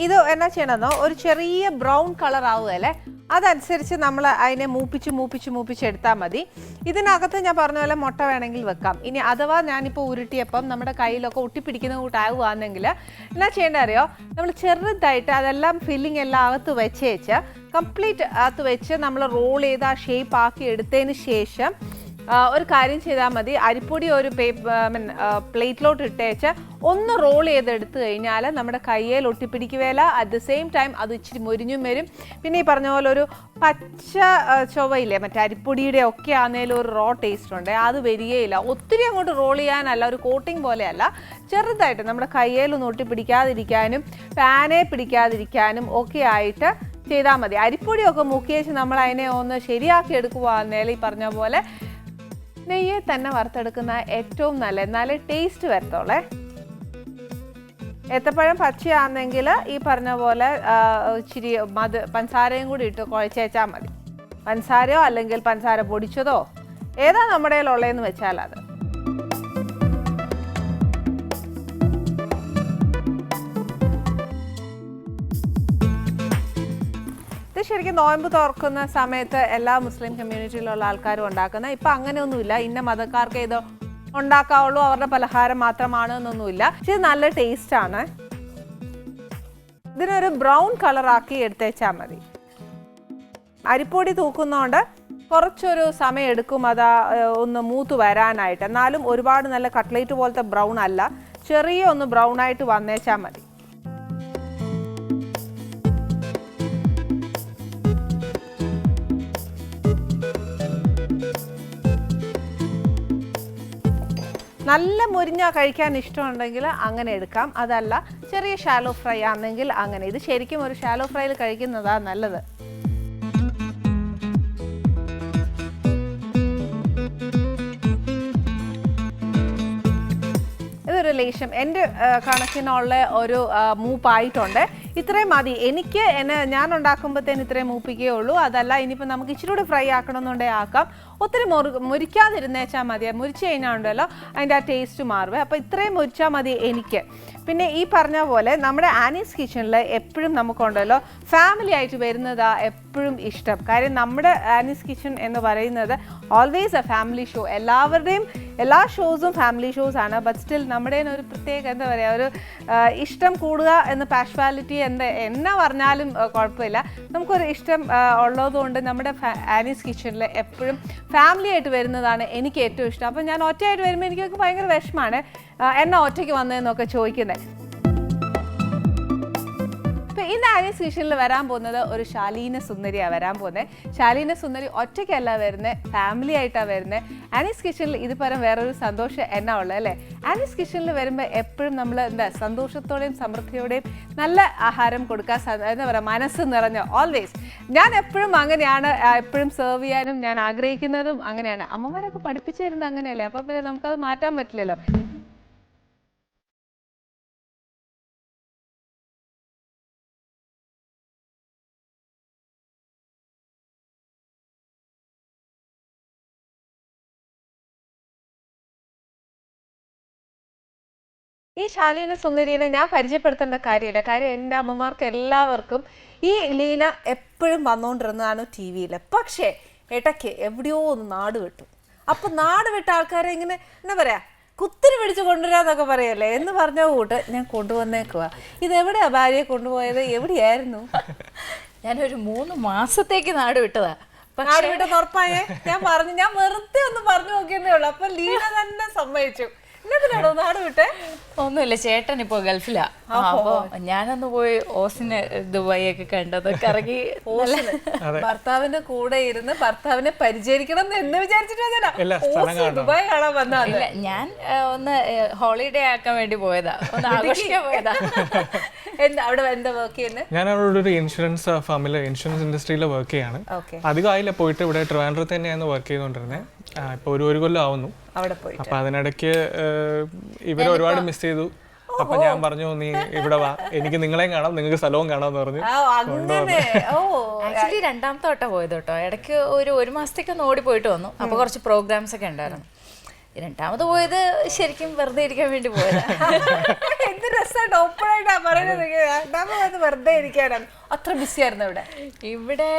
ഇത് എന്നാ ചെയ്യണമെന്നോ, ഒരു ചെറിയ ബ്രൗൺ കളർ ആവുകയല്ലേ, അതനുസരിച്ച് നമ്മൾ അതിനെ മൂപ്പിച്ചെടുത്താൽ മതി. ഇതിനകത്ത് ഞാൻ പറഞ്ഞ പോലെ മുട്ട വേണമെങ്കിൽ വെക്കാം. ഇനി അഥവാ ഞാനിപ്പോൾ ഉരുട്ടിയപ്പം നമ്മുടെ കയ്യിലൊക്കെ ഒട്ടിപ്പിടിക്കുന്ന കൂട്ടാകുകയാണെങ്കിൽ എന്നാ ചെയ്യേണ്ടത് അറിയോ, നമ്മൾ ചെറുതായിട്ട് അതെല്ലാം ഫില്ലിങ് എല്ലാം അകത്ത് വെച്ച് കംപ്ലീറ്റ് അകത്ത് വെച്ച് നമ്മൾ റോൾ ചെയ്ത് ആ ഷേപ്പ് ആക്കി എടുത്തതിന് ശേഷം ഒരു കാര്യം ചെയ്താൽ മതി. അരിപ്പൊടി ഒരു പ്ലേറ്റിലോട്ട് ഇട്ടേച്ച് ഒന്ന് റോൾ ചെയ്തെടുത്തു കഴിഞ്ഞാൽ നമ്മുടെ കയ്യിൽ ഒട്ടിപ്പിടിക്കുകയില്ല. അറ്റ് ദ സെയിം ടൈം അത് ഇച്ചിരി മൊരിഞ്ഞും വരും. പിന്നെ ഈ പറഞ്ഞ പോലെ ഒരു പച്ച ചൊവയില്ലേ, മറ്റേ അരിപ്പൊടിയുടെ ഒക്കെ ആണെങ്കിലും ഒരു റോ ടേസ്റ്റ് ഉണ്ട്, അത് വരികയില്ല. ഒത്തിരി അങ്ങോട്ട് റോൾ ചെയ്യാനല്ല, ഒരു കോട്ടിങ് പോലെയല്ല, ചെറുതായിട്ട് നമ്മുടെ കയ്യിലൊന്നും ഒട്ടിപ്പിടിക്കാതിരിക്കാനും പാനെ പിടിക്കാതിരിക്കാനും ഒക്കെ ആയിട്ട് ചെയ്താൽ മതി. അരിപ്പൊടിയൊക്കെ മുക്കിയേച്ച് നമ്മൾ അതിനെ ഒന്ന് ശരിയാക്കി എടുക്കുകയാണെങ്കിൽ ഈ പറഞ്ഞ പോലെ നെയ്യെ തന്നെ വറുത്തെടുക്കുന്ന ഏറ്റവും നല്ല, എന്നാലേ ടേസ്റ്റ് വരത്തോളേ. ഏത്തപ്പഴം പച്ചയാണെങ്കിൽ ഈ പറഞ്ഞ പോലെ ഇച്ചിരി പഞ്ചസാരയും കൂടി ഇട്ട് കുഴച്ചേച്ചാൽ മതി. പഞ്ചസാരയോ അല്ലെങ്കിൽ പഞ്ചസാര പൊടിച്ചതോ ഏതാ നമ്മുടെ കയ്യിലുള്ളതെന്ന് വെച്ചാൽ അത്. ഇത് ശരിക്കും നോയമ്പ് തുറക്കുന്ന സമയത്ത് എല്ലാ മുസ്ലിം കമ്മ്യൂണിറ്റിയിലുള്ള ആൾക്കാരും ഉണ്ടാക്കുന്ന, ഇപ്പം അങ്ങനെയൊന്നുമില്ല, ഇന്ന മതക്കാർക്ക് ഇത് ഉണ്ടാക്കാവുള്ളൂ, അവരുടെ പലഹാരം മാത്രമാണ് എന്നൊന്നുമില്ല. പക്ഷെ നല്ല ടേസ്റ്റാണ്. ഇതിനൊരു ബ്രൗൺ കളറാക്കി എടുത്തേച്ചാൽ മതി. അരിപ്പൊടി തൂക്കുന്നതുകൊണ്ട് കുറച്ചൊരു സമയം എടുക്കും അത് ഒന്ന് മൂത്ത് വരാനായിട്ട്. എന്നാലും ഒരുപാട് നല്ല കട്ട്ലേറ്റ് പോലത്തെ ബ്രൗൺ അല്ല, ചെറിയ ഒന്ന് ബ്രൗൺ ആയിട്ട് വന്നേച്ചാൽ മതി. നല്ല മുരിഞ്ഞ കഴിക്കാൻ ഇഷ്ടമുണ്ടെങ്കിൽ അങ്ങനെ എടുക്കാം, അതല്ല ചെറിയ ഷാലോ ഫ്രൈ ആണെങ്കിൽ അങ്ങനെ. ഇത് ശരിക്കും ഒരു ഷാലോ ഫ്രൈയിൽ കഴിക്കുന്നതാണ് നല്ലത്. ഇതൊരു ലേശം എൻ്റെ കണക്കിനുള്ള ഒരു മൂപ്പായിട്ടുണ്ട്. ഇത്രയും മതി എനിക്ക്. ഞാൻ ഉണ്ടാക്കുമ്പോഴത്തേന് ഇത്രയും മൂപ്പിക്കുകയുള്ളൂ. അതല്ല ഇനിയിപ്പോൾ നമുക്ക് ഇച്ചിരി കൂടി ഫ്രൈ ആക്കണമെന്നുണ്ടെങ്കിൽ ആക്കാം. ഒത്തിരി മുരിക്കാതിരുന്നേച്ചാൽ മതി. മുരിച്ച് കഴിഞ്ഞാൽ ഉണ്ടല്ലോ അതിൻ്റെ ആ ടേസ്റ്റ് മാറുക. അപ്പോൾ ഇത്രയും മുരിച്ചാൽ മതി എനിക്ക്. പിന്നെ ഈ പറഞ്ഞ പോലെ നമ്മുടെ ആനീസ് കിച്ചണിൽ എപ്പോഴും നമുക്കുണ്ടല്ലോ ഫാമിലി ആയിട്ട് വരുന്നതാ എപ്പോഴും ഇഷ്ടം. കാര്യം നമ്മുടെ ആനീസ് കിച്ചൺ എന്ന് പറയുന്നത് ഓൾവേസ് എ ഫാമിലി ഷോ. എല്ലാവരുടെയും എല്ലാ ഷോസും ഫാമിലി ഷോസ് ആണ്. ബട്ട് സ്റ്റിൽ നമ്മുടെ ഒരു പ്രത്യേക എന്താ പറയുക, ഒരു ഇഷ്ടം കൂടുക എന്ന് പാഷ്വാലിറ്റി എന്നാ പറഞ്ഞാലും കുഴപ്പമില്ല. നമുക്കൊരു ഇഷ്ടം ഉള്ളതുകൊണ്ട് നമ്മുടെ ആനീസ് കിച്ചണിൽ എപ്പോഴും ഫാമിലി ആയിട്ട് വരുന്നതാണ് എനിക്ക് ഏറ്റവും ഇഷ്ടം. അപ്പം ഞാൻ ഒറ്റയായിട്ട് വരുമ്പോൾ എനിക്കൊക്കെ ഭയങ്കര വിഷമമാണ് എന്നാ ഒറ്റയ്ക്ക് വന്നതെന്നൊക്കെ ചോദിക്കുന്നത്. ഇപ്പം ഇന്ന് ആനീസ് കിച്ചണിൽ വരാൻ പോകുന്നത് ഒരു ശാലീന സുന്ദരിയാണ് വരാൻ പോകുന്നത്. ശാലീന സുന്ദരി ഒറ്റയ്ക്കല്ല വരുന്നത്, ഫാമിലി ആയിട്ടാണ് വരുന്നത്. ആനീസ് കിച്ചണിൽ ഇത് പരം വേറൊരു സന്തോഷം എന്നാ ഉള്ളത് അല്ലേ? ആനീസ് കിച്ചണിൽ വരുമ്പോൾ എപ്പോഴും നമ്മൾ എന്താ സന്തോഷത്തോടെയും സമൃദ്ധിയോടെയും നല്ല ആഹാരം കൊടുക്കാൻ എന്താ പറയുക, മനസ്സ് നിറഞ്ഞ ഓൾവേസ്. ഞാൻ എപ്പോഴും അങ്ങനെയാണ്, എപ്പോഴും സെർവ് ചെയ്യാനും ഞാൻ ആഗ്രഹിക്കുന്നതും അങ്ങനെയാണ്. അമ്മമാരൊക്കെ പഠിപ്പിച്ചു തരുന്നത് അങ്ങനെയല്ലേ, അപ്പം പിന്നെ നമുക്കത് മാറ്റാൻ പറ്റില്ലല്ലോ. ഈ ശാലീന സുന്ദരീനെ ഞാൻ പരിചയപ്പെടുത്തേണ്ട കാര്യമില്ല. കാര്യം എൻ്റെ അമ്മമാർക്ക് എല്ലാവർക്കും ഈ ലീന എപ്പോഴും വന്നുകൊണ്ടിരുന്നതാണ് ടി വിയിൽ. പക്ഷേ ഇടയ്ക്ക് എവിടെയോ ഒന്ന് നാട് വിട്ടു. അപ്പം നാട് വിട്ട ആൾക്കാരെ ഇങ്ങനെ എന്താ പറയുക, കുത്തിരി പിടിച്ച് കൊണ്ടുവരാന്നൊക്കെ പറയല്ലേ എന്ന് പറഞ്ഞ കൂട്ട് ഞാൻ കൊണ്ടുവന്നേക്കുക. ഇതെവിടെയാ ഭാര്യയെ കൊണ്ടുപോയത്, എവിടെയായിരുന്നു? ഞാനൊരു 3 മാസത്തേക്ക് നാട് വിട്ടതാ. നാട് വിട്ടെന്ന് ഉറപ്പായേ? ഞാൻ വെറുതെ ഒന്ന് പറഞ്ഞു നോക്കിയതേ ഉള്ളൂ. അപ്പൊ ലീന തന്നെ സമ്മതിച്ചു. നാട് വിട്ടെ? ഒന്നുമില്ല, ചേട്ടൻ ഇപ്പൊ ഗൾഫിലാ. അപ്പൊ ഞാനൊന്ന് പോയി ഓസിന് ദുബായി ഒക്കെ കണ്ടത് കറങ്ങി. ഭർത്താവിന്റെ കൂടെ ഇരുന്ന് ഭർത്താവിനെ പരിചരിക്കണം എന്ന് വിചാരിച്ചിട്ട് ദുബായ് കാണാൻ വന്നതല്ല. ഞാൻ ഒന്ന് ഹോളിഡേ ആക്കാൻ വേണ്ടി പോയതാ, ഒന്ന് ആഘോഷിക്കാൻ പോയതാ. അവിടെ എന്താ വർക്ക് ചെയ്യുന്നത്? ഞാൻ അവിടെ ഒരു ഇൻഷുറൻസ് ഫാമില് ഇൻഷുറൻസ് ഇൻഡസ്ട്രിയിൽ വർക്ക് ചെയ്യാണ്. അധികം ആയില്ല പോയിട്ട്. ഇവിടെ ട്രിവാൻഡ്രത്ത് തന്നെയാണ് വർക്ക് ചെയ്തുകൊണ്ടിരുന്നത്. ഇപ്പൊ ഒരു കൊല്ലം ആവുന്നു. അപ്പൊ അതിനിടയ്ക്ക് ഇവരെ ഒരുപാട് മിസ് ചെയ്തു. അപ്പൊ ഞാൻ പറഞ്ഞു, നീ ഇവിടെ വാ, എനിക്ക് നിങ്ങളെയും കാണാം, നിങ്ങൾക്ക് സ്ഥലവും കാണാമെന്ന് പറഞ്ഞു. ആക്ച്വലി 2ാമത്തെ വട്ടം പോയത് കേട്ടോ. ഇടയ്ക്ക് ഒരു മാസത്തേക്ക് ഒന്ന് ഓടി പോയിട്ട് വന്നു. അപ്പൊ കുറച്ച് പ്രോഗ്രാംസ് ഒക്കെ ഉണ്ടായിരുന്നു. 2ാമത് പോയത് ശരിക്കും വെറുതെ ഇരിക്കാൻ വേണ്ടി പോയതാ. എന്ത് രസമായിട്ട് ഓപ്പണായിട്ടാ പറയുന്നത്. വെറുതെ ഇരിക്കാനാണ്. അത്ര ബിസി ആയിരുന്നു ഇവിടെ. ഇവിടെ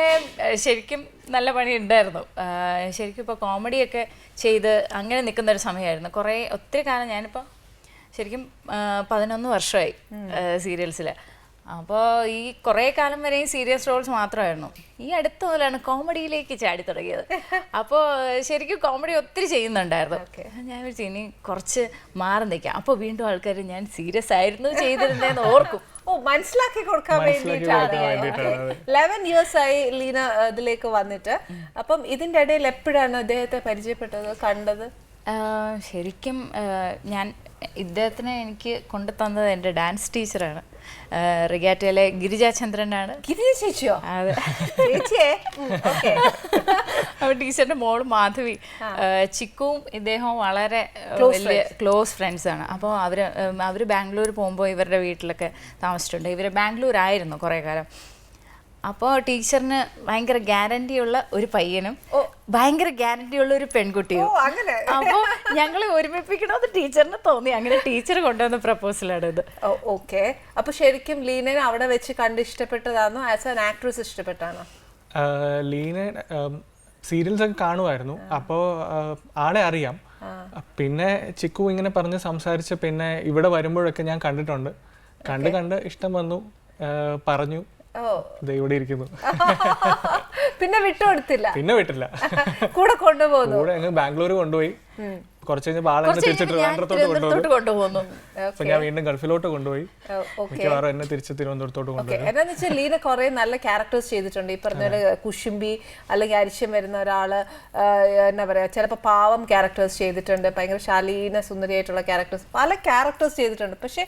ശരിക്കും നല്ല പണി ഉണ്ടായിരുന്നു. ശരിക്കും ഇപ്പോൾ കോമഡിയൊക്കെ ചെയ്ത് അങ്ങനെ നിൽക്കുന്ന ഒരു സമയമായിരുന്നു. ഒത്തിരി കാലം ഞാനിപ്പോൾ ശരിക്കും 11 വർഷമായി സീരിയൽസിൽ. അപ്പോൾ ഈ കുറേ കാലം വരെയും സീരിയസ് റോൾസ് മാത്രമായിരുന്നു. ഈ അടുത്ത മുതലാണ് കോമഡിയിലേക്ക് ചാടി തുടങ്ങിയത്. അപ്പോൾ ശരിക്കും കോമഡി ഒത്തിരി ചെയ്യുന്നുണ്ടായിരുന്നു. ഞാൻ വിളിച്ചു ഇനി കുറച്ച് മാറി നിൽക്കാം. അപ്പോൾ വീണ്ടും ആൾക്കാർ ഞാൻ സീരിയസ് ആയിരുന്നു ചെയ്തിരുന്നതെന്ന് ഓർക്കും. മനസ്സിലാക്കി കൊടുക്കാൻ വേണ്ടിയിട്ടാണ്. 11 years ആയി ലീന ഇതിലേക്ക് വന്നിട്ട്. അപ്പം ഇതിന്റെ ഇടയിൽ എപ്പോഴാണ് അദ്ദേഹത്തെ പരിചയപ്പെട്ടത്, കണ്ടത്? ശരിക്കും ഞാൻ ഇദ്ദേഹത്തിനെ എനിക്ക് കൊണ്ടുതന്നത് എൻ്റെ ഡാൻസ് ടീച്ചറാണ്. റിഗാറ്റയിലെ ഗിരിജാചന്ദ്രനാണ്. ഗിരിജ ചേച്ചിയോ? അതെ, ചേച്ചിയെ. അപ്പോൾ ടീച്ചറിൻ്റെ മോള് മാധവി, ചിക്കുവും ഇദ്ദേഹവും വളരെ വലിയ ക്ലോസ് ഫ്രണ്ട്സാണ്. അപ്പോൾ അവർ ബാംഗ്ലൂർ പോകുമ്പോൾ ഇവരുടെ വീട്ടിലൊക്കെ താമസിച്ചിട്ടുണ്ട്. ഇവർ ബാംഗ്ലൂരായിരുന്നു കുറേ കാലം. അപ്പോൾ ടീച്ചറിന് ഭയങ്കര ഗ്യാരണ്ടിയുള്ള ഒരു പയ്യനും ഭയങ്കര ഗ്യാരണ്ടിയുള്ള ഒരു പെൺകുട്ടിയും. അപ്പോൾ ഞങ്ങളെ ഒരുമിപ്പിക്കണമെന്ന് ടീച്ചറിന് തോന്നി. അങ്ങനെ ടീച്ചർ കൊണ്ടുവന്ന പ്രപ്പോസലാണ് ഇത്. ഓക്കെ. അപ്പൊ ശരിക്കും ലീനനെ അവിടെ വെച്ച് കണ്ട് ഇഷ്ടപ്പെട്ടതാണോ, ആസ് ആൻ ആക്ട്രസ് ഇഷ്ടപ്പെട്ടാണോ? ലീന സീരിയൽസ് ഒക്കെ കാണുമായിരുന്നു. അപ്പോൾ ആളെ അറിയാം. പിന്നെ ചിക്കു ഇങ്ങനെ പറഞ്ഞ് സംസാരിച്ച് പിന്നെ ഇവിടെ വരുമ്പോഴൊക്കെ ഞാൻ കണ്ടിട്ടുണ്ട്. കണ്ട് ഇഷ്ടം വന്നു, പറഞ്ഞു. ഇവിടെ ഇരിക്കുന്നു. പിന്നെ വിട്ടുകൊടുത്തില്ല? പിന്നെ വിട്ടില്ല, കൂടെ കൊണ്ടുപോകുന്നു. കൂടെ അങ്ങ് ബാംഗ്ലൂർ കൊണ്ടുപോയി. കുറച്ച് കഴിഞ്ഞപ്പോൾ ആളെ തിരിച്ച് ട്രിവാൻഡ്രത്തോട്ട് കൊണ്ടുപോകുന്നു. അപ്പൊ ഞാൻ വീണ്ടും ഗൾഫിലോട്ട് കൊണ്ടുപോയി. മിക്കവാറും എന്നെ തിരിച്ച് തിരുവനന്തപുരത്തോട്ട് കൊണ്ടുപോയി. എന്താന്ന് വെച്ചാൽ ലീന കുറെ നല്ല ക്യാരക്ടേഴ്സ് ചെയ്തിട്ടുണ്ട്. ഈ പറഞ്ഞ പോലെ കുശുംബി അല്ലെങ്കിൽ അരിശം വരുന്ന ഒരാള്, എന്താ പറയാ, ചിലപ്പോൾ പാവം ക്യാരക്ടേഴ്സ് ചെയ്തിട്ടുണ്ട്. ഭയങ്കര ശാലീന സുന്ദരിയായിട്ടുള്ള ക്യാരക്ടേഴ്സ്, പല ക്യാരക്ടേഴ്സ് ചെയ്തിട്ടുണ്ട്. പക്ഷെ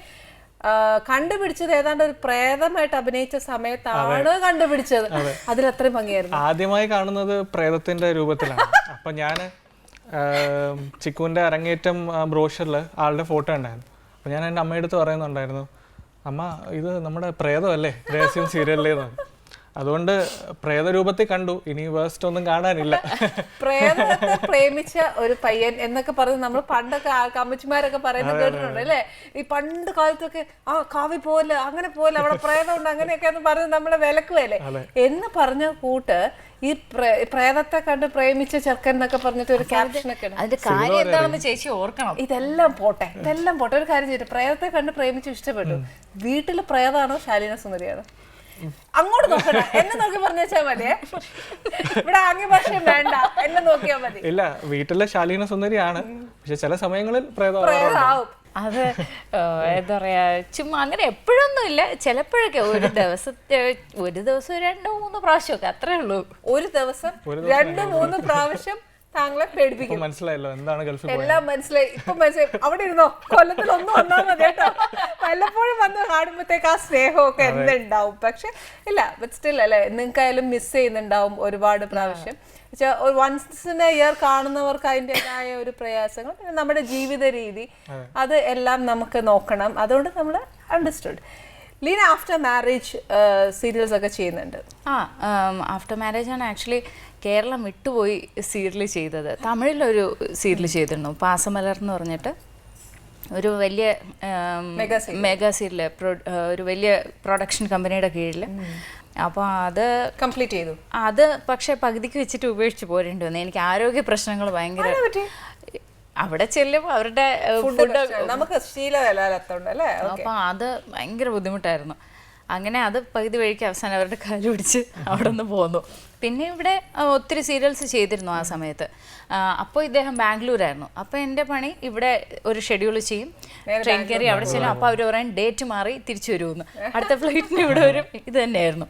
കണ്ടുപിടിച്ചത് ഏതാണ്ട് ഒരു പ്രേതമായിട്ട് അഭിനയിച്ച സമയത്താണ് കണ്ടുപിടിച്ചത്. അതിലത്രയും ഭംഗിയായിരുന്നു. ആദ്യമായി കാണുന്നത് പ്രേതത്തിന്റെ രൂപത്തിലാണ്. അപ്പൊ ഞാൻ ചിക്കുവിന്റെ അരങ്ങേറ്റം ബ്രോഷറിൽ ആളുടെ ഫോട്ടോ ഉണ്ടായിരുന്നു. അപ്പൊ ഞാൻ എൻ്റെ അമ്മയുടെ അടുത്ത് പറയുന്നുണ്ടായിരുന്നു, അമ്മ ഇത് നമ്മുടെ പ്രേതമല്ലേ രഹസ്യം സീരിയലിലേന്ന്. അതുകൊണ്ട് പ്രേതരൂപത്തിൽ കണ്ടു, ഇനി വേസ്റ്റ് ഒന്നും കാണാനില്ല. പ്രേതത്തെ പ്രേമിച്ച ഒരു പയ്യൻ എന്നൊക്കെ പറഞ്ഞ് നമ്മൾ പണ്ടൊക്കെ അമ്മച്ചിമാരൊക്കെ പറയുന്നത് കേട്ടിട്ടുണ്ട് അല്ലേ? ഈ പണ്ട് കാലത്തൊക്കെ കാവി പോലെ അങ്ങനെ പോലെ അവിടെ പ്രേതമുണ്ട് അങ്ങനെയൊക്കെ എന്ന് പറഞ്ഞ് നമ്മളെ വിലക്കുവല്ലേ എന്ന് പറഞ്ഞ കൂട്ട് ഈ പ്രേതത്തെ കണ്ട് പ്രേമിച്ച ചെറുക്കൻ എന്നൊക്കെ പറഞ്ഞിട്ട് ഒരു ക്യാപ്ഷനൊക്കെ. അതിന്റെ കാര്യം എന്താണെന്ന് ചേച്ചി ഓർക്കണം. ഇതെല്ലാം പോട്ടെ. ഒരു കാര്യം ചെയ്തിട്ട് പ്രേതത്തെ കണ്ട് പ്രേമിച്ചു ഇഷ്ടപ്പെട്ടു. വീട്ടില് പ്രേതാണോ ശാലീന സുന്ദരിയാണോ? അങ്ങോട്ട് നോക്കണ്ട, എന്നെ നോക്കി പറഞ്ഞു വെച്ചാൽ മതിയേ. ഇവിടെ ആംഗ്യ ഭാഷ വേണ്ട, എന്നെ നോക്കിയാൽ മതി. ഇല്ല, വീട്ടിലെ ശാലീന സുന്ദരിയാണ്, പക്ഷെ ചില സമയങ്ങളിൽ പ്രേതമാവും. അത് എന്താ പറയാ, ചുമ്മാ അങ്ങനെ എപ്പോഴൊന്നും ഇല്ല. ചിലപ്പോഴൊക്കെ ഒരു ദിവസം 2-3 പ്രാവശ്യമൊക്കെ, അത്രേ ഉള്ളൂ. ഒരു ദിവസം 2-3 പ്രാവശ്യം താങ്കളെ പേടിപ്പിക്കും. മനസ്സിലായല്ലോ എന്താണ് ഗൾഫിൽ എല്ലാം മനസ്സിലായി. ഇപ്പൊ മനസ്സിലായി. അവിടെ ഇരുന്നോ, കൊല്ലത്തിൽ ഒന്നും വന്നാൽ മതി കേട്ടോ. വല്ലപ്പോഴും വന്ന് കാണുമ്പോഴത്തേക്ക് ആ സ്നേഹമൊക്കെ എന്തുണ്ടാവും. പക്ഷെ ഇല്ല, ബട്ട് സ്റ്റിൽ അല്ലേ, നിങ്ങൾക്കായാലും മിസ് ചെയ്യുന്നുണ്ടാവും ഒരുപാട് പ്രാവശ്യം. ഒരു വൺസ് ഇൻ എ ഇയർ കാണുന്നവർക്ക് അതിൻ്റെതായ ഒരു പ്രയാസങ്ങൾ, പിന്നെ നമ്മുടെ ജീവിത രീതി, അത് എല്ലാം നമുക്ക് നോക്കണം. അതുകൊണ്ട് നമ്മൾ understood. Leena after marriage serials ഒക്കെ ചെയ്യുന്നുണ്ട്. ആഫ്റ്റർ മാരേജ് ആണ് ആക്ച്വലി കേരളം വിട്ടുപോയി സീരിയൽ ചെയ്തത്. തമിഴിലൊരു സീരിയൽ ചെയ്തിരുന്നു, പാസമലർ എന്ന് പറഞ്ഞിട്ട്. ഒരു വലിയ മെഗാ സീരിയൽ, ഒരു വലിയ പ്രൊഡക്ഷൻ കമ്പനിയുടെ കീഴിൽ. അപ്പോൾ അത് കംപ്ലീറ്റ് ചെയ്തു. അത് പക്ഷേ പകുതിക്ക് വെച്ചിട്ട് ഉപേക്ഷിച്ച് പോരേണ്ടി വന്നു. എനിക്ക് ആരോഗ്യ പ്രശ്നങ്ങൾ ഭയങ്കര. അവിടെ ചെല്ലുമ്പോൾ അവരുടെ ഫുഡ് നമുക്ക് ശീലമല്ലേ, അപ്പം അത് ഭയങ്കര ബുദ്ധിമുട്ടായിരുന്നു. അങ്ങനെ അത് പകുതി വഴിക്ക് അവസാനം അവരുടെ കാല് പിടിച്ച് അവിടെ നിന്ന് പോന്നു. പിന്നെ ഇവിടെ ഒത്തിരി സീരിയൽസ് ചെയ്തിരുന്നു ആ സമയത്ത്. അപ്പോൾ ഇദ്ദേഹം ബാംഗ്ലൂരായിരുന്നു. അപ്പോൾ എൻ്റെ പണി ഇവിടെ ഒരു ഷെഡ്യൂൾ ചെയ്യും, ട്രെയിൻ കയറി അവിടെ ചെല്ലും. അപ്പോൾ അവർ പറയും ഡേറ്റ് മാറി തിരിച്ചു വരുമെന്ന്, അടുത്ത ഫ്ലൈറ്റിന് ഇവിടെ വരും. ഇത് തന്നെയായിരുന്നു.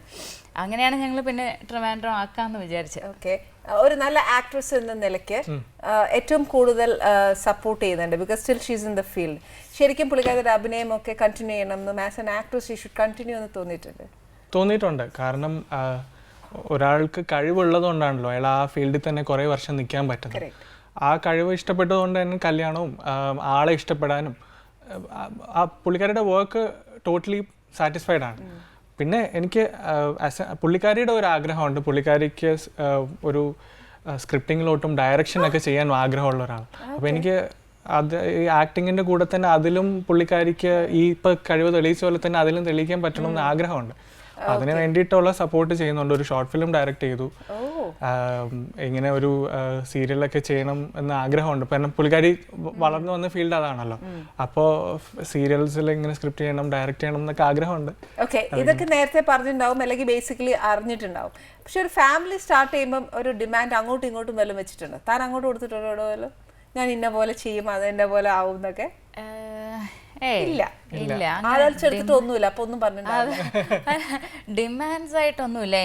അങ്ങനെയാണ് ഞങ്ങൾ പിന്നെ ട്രിവാൻഡ്രം ആക്കാമെന്ന് വിചാരിച്ചത്. ഓക്കെ. ഒരു നല്ല ആക്ട്രസ് എന്ന നിലയ്ക്ക് ഏറ്റവും കൂടുതൽ സപ്പോർട്ട് ചെയ്യുന്നുണ്ട്, because still she's in the field. ശരിക്കും പുള്ളിക്കാരുടെ അഭിനയമൊക്കെ കണ്ടിന്യൂ ചെയ്യണം എന്നും as an actress she should continue എന്ന് തോന്നിയിട്ടുണ്ട്. കാരണം ഒരാൾക്ക് കഴിവുള്ളതുകൊണ്ടാണല്ലോ അയാൾ ആ ഫീൽഡിൽ തന്നെ കുറേ വർഷം നിൽക്കാൻ പറ്റുന്നത്. ആ കഴിവ് ഇഷ്ടപ്പെട്ടതുകൊണ്ട് തന്നെ കല്യാണവും ആളെ ഇഷ്ടപ്പെടാനും ആ പുള്ളിക്കാരുടെ വർക്ക് ടോട്ടലി സാറ്റിസ്ഫൈഡ് ആണ്. പിന്നെ എനിക്ക് പുള്ളിക്കാരിയുടെ ഒരു ആഗ്രഹമുണ്ട്. പുള്ളിക്കാരിക്ക് ഒരു സ്ക്രിപ്റ്റിങ്ങിലോട്ടും ഡയറക്ഷനൊക്കെ ചെയ്യാൻ ആഗ്രഹമുള്ള ഒരാൾ. അപ്പോൾ എനിക്ക് അത് ഈ ആക്ടിങ്ങിന്റെ കൂടെ തന്നെ അതിലും പുള്ളിക്കാരിക്ക് ഈ ഇപ്പൊ കഴിവ് തെളിയിച്ച പോലെ തന്നെ അതിലും തെളിയിക്കാൻ പറ്റണം എന്ന് ആഗ്രഹമുണ്ട്. അതിന് വേണ്ടിയിട്ടുള്ള സപ്പോർട്ട് ചെയ്യുന്നുണ്ട്. ഒരു ഷോർട്ട് ഫിലിം ഡയറക്റ്റ് ചെയ്തു. ഇങ്ങനെ ഒരു സീരിയലൊക്കെ ചെയ്യണം എന്ന ആഗ്രഹമുണ്ട്. കാരണം പുള്ളിക്കാരി വളർന്നു വന്ന ഫീൽഡ് അതാണല്ലോ. അപ്പോൾ സീരിയൽസിൽ ഇങ്ങനെ സ്ക്രിപ്റ്റ് ചെയ്യണം, ഡയറക്റ്റ് ചെയ്യണം എന്നൊക്കെ ആഗ്രഹമുണ്ട്. ഓക്കെ, ഇതൊക്കെ നേരത്തെ പറഞ്ഞിട്ടുണ്ടാവും അല്ലെങ്കിൽ ബേസിക്കലി അറിഞ്ഞിട്ടുണ്ടാവും. പക്ഷെ ഒരു ഫാമിലി സ്റ്റാർട്ട് ചെയ്യുമ്പം ഒരു ഡിമാൻഡ് അങ്ങോട്ടും ഇങ്ങോട്ടും വല്ലതും വെച്ചിട്ടുണ്ട്? താൻ അങ്ങോട്ട് കൊടുത്തിട്ടുണ്ടോ വല്ലതും? ഞാൻ ഇന്ന പോലെ ചെയ്യും, അത് എന്റെ പോലെ ആവും എന്നൊക്കെ? ഇല്ല, ഒന്നുമില്ല. അപ്പൊ ഒന്നും ഡിമാൻഡ്സ് ആയിട്ടൊന്നുമില്ല.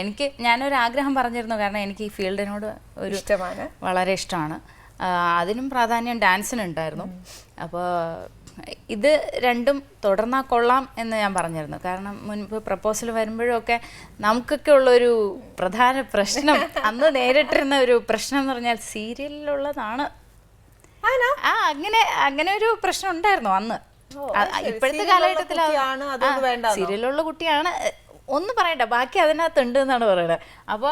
ഞാനൊരു ആഗ്രഹം പറഞ്ഞിരുന്നു. കാരണം എനിക്ക് ഈ ഫീൽഡിനോട് ഒരു ഇഷ്ടമാണ്, വളരെ ഇഷ്ടമാണ്. അതിനും പ്രാധാന്യം ഡാൻസിനുണ്ടായിരുന്നു. അപ്പോൾ ഇത് രണ്ടും തുടർന്നാൽ കൊള്ളാം എന്ന് ഞാൻ പറഞ്ഞിരുന്നു. കാരണം മുൻപ് പ്രപ്പോസൽ വരുമ്പോഴൊക്കെ നമുക്കൊക്കെ ഉള്ളൊരു പ്രധാന പ്രശ്നം, അന്ന് നേരിട്ടിരുന്ന ഒരു പ്രശ്നം എന്ന് പറഞ്ഞാൽ സീരിയലിലുള്ളതാണ്. അങ്ങനെ ഒരു പ്രശ്നം ഉണ്ടായിരുന്നു അന്ന്. ഇപ്പോഴത്തെ കാലഘട്ടത്തിൽ സീരിയലുള്ള കുട്ടിയാണ് ഒന്നും പറയണ്ട, ബാക്കി അതിനകത്തുണ്ട് എന്നാണ് പറയുന്നത്. അപ്പോൾ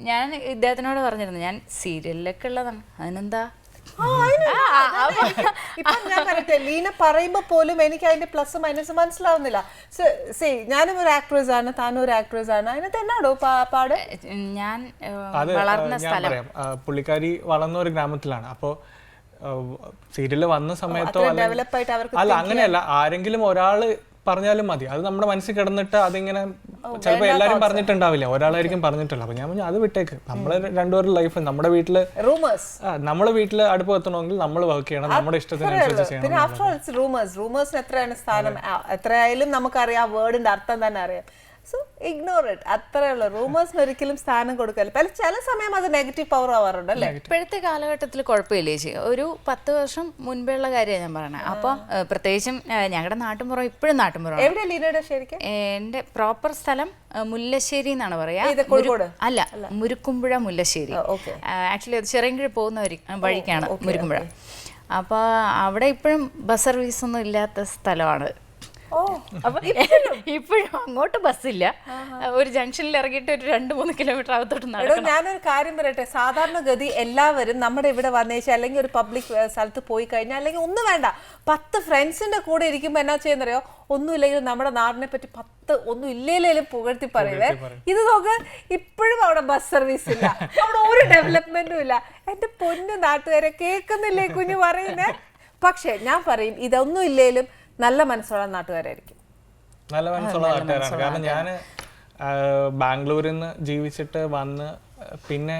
ഞാൻ ഇദ്ദേഹത്തിനോട് പറഞ്ഞിരുന്നു, ഞാൻ സീരിയലിലൊക്കെ ഉള്ളതാണ്, അതിനെന്താ. ഞാൻ പറയട്ടെ, ലീന പറയുമ്പോ പോലും എനിക്ക് അതിന്റെ പ്ലസ് മൈനസ് മനസ്സിലാവുന്നില്ല. ഞാനും ഒരു ആക്ട്രസ് ആണ്, താനും ഒരു ആക്ട്രസ് ആണ്. അതിനകത്ത് എന്നാടോ പാട്? ഞാൻ വളർന്ന സ്ഥലം, പുള്ളിക്കാരി വളർന്ന ഒരു ഗ്രാമത്തിലാണ്. അപ്പോൾ സീരിയല് വന്ന സമയത്തോ അല്ല, അങ്ങനെയല്ല, ആരെങ്കിലും ഒരാള് പറഞ്ഞാലും മതി. അത് നമ്മുടെ മനസ്സിൽ കിടന്നിട്ട് അതിങ്ങനെ ചിലപ്പോൾ എല്ലാരും പറഞ്ഞിട്ടുണ്ടാവില്ല, ഒരാളായിരിക്കും പറഞ്ഞിട്ടില്ല. അപ്പൊ ഞാൻ പറഞ്ഞു അത് വിട്ടേക്ക്, നമ്മള് രണ്ടുപേരുടെ ലൈഫ് നമ്മുടെ വീട്ടില് നമ്മളെ വീട്ടില് അടുപ്പ് എത്തണമെങ്കിൽ നമ്മൾ വർക്ക് ചെയ്യണം, നമ്മുടെ ഇഷ്ടത്തിനനുസരിച്ച് ചെയ്യണം. റൂമേഴ്സിന് എത്രയാണ് സ്ഥാനം? എത്രയായാലും നമുക്കറിയാം, വേർഡിന്റെ അർത്ഥം തന്നെ അറിയാം. സോ ഇഗ്നോർ ഇറ്റ്, അത്രേ ഉള്ളൂ. റൂമേഴ്സിന് ഒരിക്കലും സ്ഥാനം കൊടുക്കല്ല. ചില സമയം അത് നെഗറ്റീവ് പവർ ആവാറുണ്ട് അല്ലേ? ഇപ്പോഴത്തെ കാലഘട്ടത്തിൽ കുഴപ്പമില്ലേ ചേച്ചി? ഒരു 10 വർഷം മുൻപുള്ള കാര്യമാണ് ഞാൻ പറയണത്. അപ്പോൾ പ്രത്യേകിച്ചും ഞങ്ങളുടെ നാട്ടിൻപുറം ഇപ്പോഴും നാട്ടിൻപുറം. എവിടെ ലീനയുടെ ശരിക്കും? എൻ്റെ പ്രോപ്പർ സ്ഥലം മുല്ലശ്ശേരി എന്നാണ് പറയാ. അല്ല, മുരുക്കുമ്പുഴ മുല്ലശ്ശേരി. ആക്ച്വലി അത് ചിറയൻകീഴ് പോകുന്ന വഴിക്കാണ് മുരുക്കുമ്പുഴ. അപ്പോൾ അവിടെ ഇപ്പോഴും ബസ് സർവീസ് ഒന്നും ഇല്ലാത്ത സ്ഥലമാണ്. അപ്പൊ ഇപ്പോഴും അങ്ങോട്ട് ബസ്സില്ല. ഒരു ജംഗ്ഷനിൽ ഇറങ്ങിയിട്ട് ഒരു 2-3 കിലോമീറ്റർ അകത്തോട്ട് നടക്കണം. ഞാനൊരു കാര്യം പറയട്ടെ, സാധാരണഗതി എല്ലാവരും നമ്മുടെ ഇവിടെ വന്നേച്ച് അല്ലെങ്കിൽ ഒരു പബ്ലിക് സ്ഥലത്ത് പോയി കഴിഞ്ഞാൽ, അല്ലെങ്കിൽ ഒന്നും വേണ്ട, 10 ഫ്രണ്ട്സിന്റെ കൂടെ ഇരിക്കുമ്പോ എന്നാ ചെയ്യുന്നറിയോ? ഒന്നുമില്ലെങ്കിലും നമ്മുടെ നാടിനെ പറ്റി 10 ഒന്നും ഇല്ലേലും പുകഴ്ത്തി പറയുവേ. ഇത് നോക്ക്, ഇപ്പോഴും അവിടെ ബസ് സർവീസ് ഇല്ല, അവിടെ ഒരു ഡെവലപ്മെന്റും ഇല്ല. എന്റെ പൊന്നു നാട്ടുകാരെ, കേൾക്കുന്നില്ലേ കുഞ്ഞു പറയുന്നേ? പക്ഷെ ഞാൻ പറയും, ഇതൊന്നും ഇല്ലേലും നല്ല മനസ്സുള്ള നാട്ടുകാരായിരിക്കും. നല്ല മനസ്സുള്ള നാട്ടുകാരാണ്. കാരണം ഞാൻ ബാംഗ്ലൂരിൽ നിന്ന് ജീവിച്ചിട്ട് വന്ന് പിന്നെ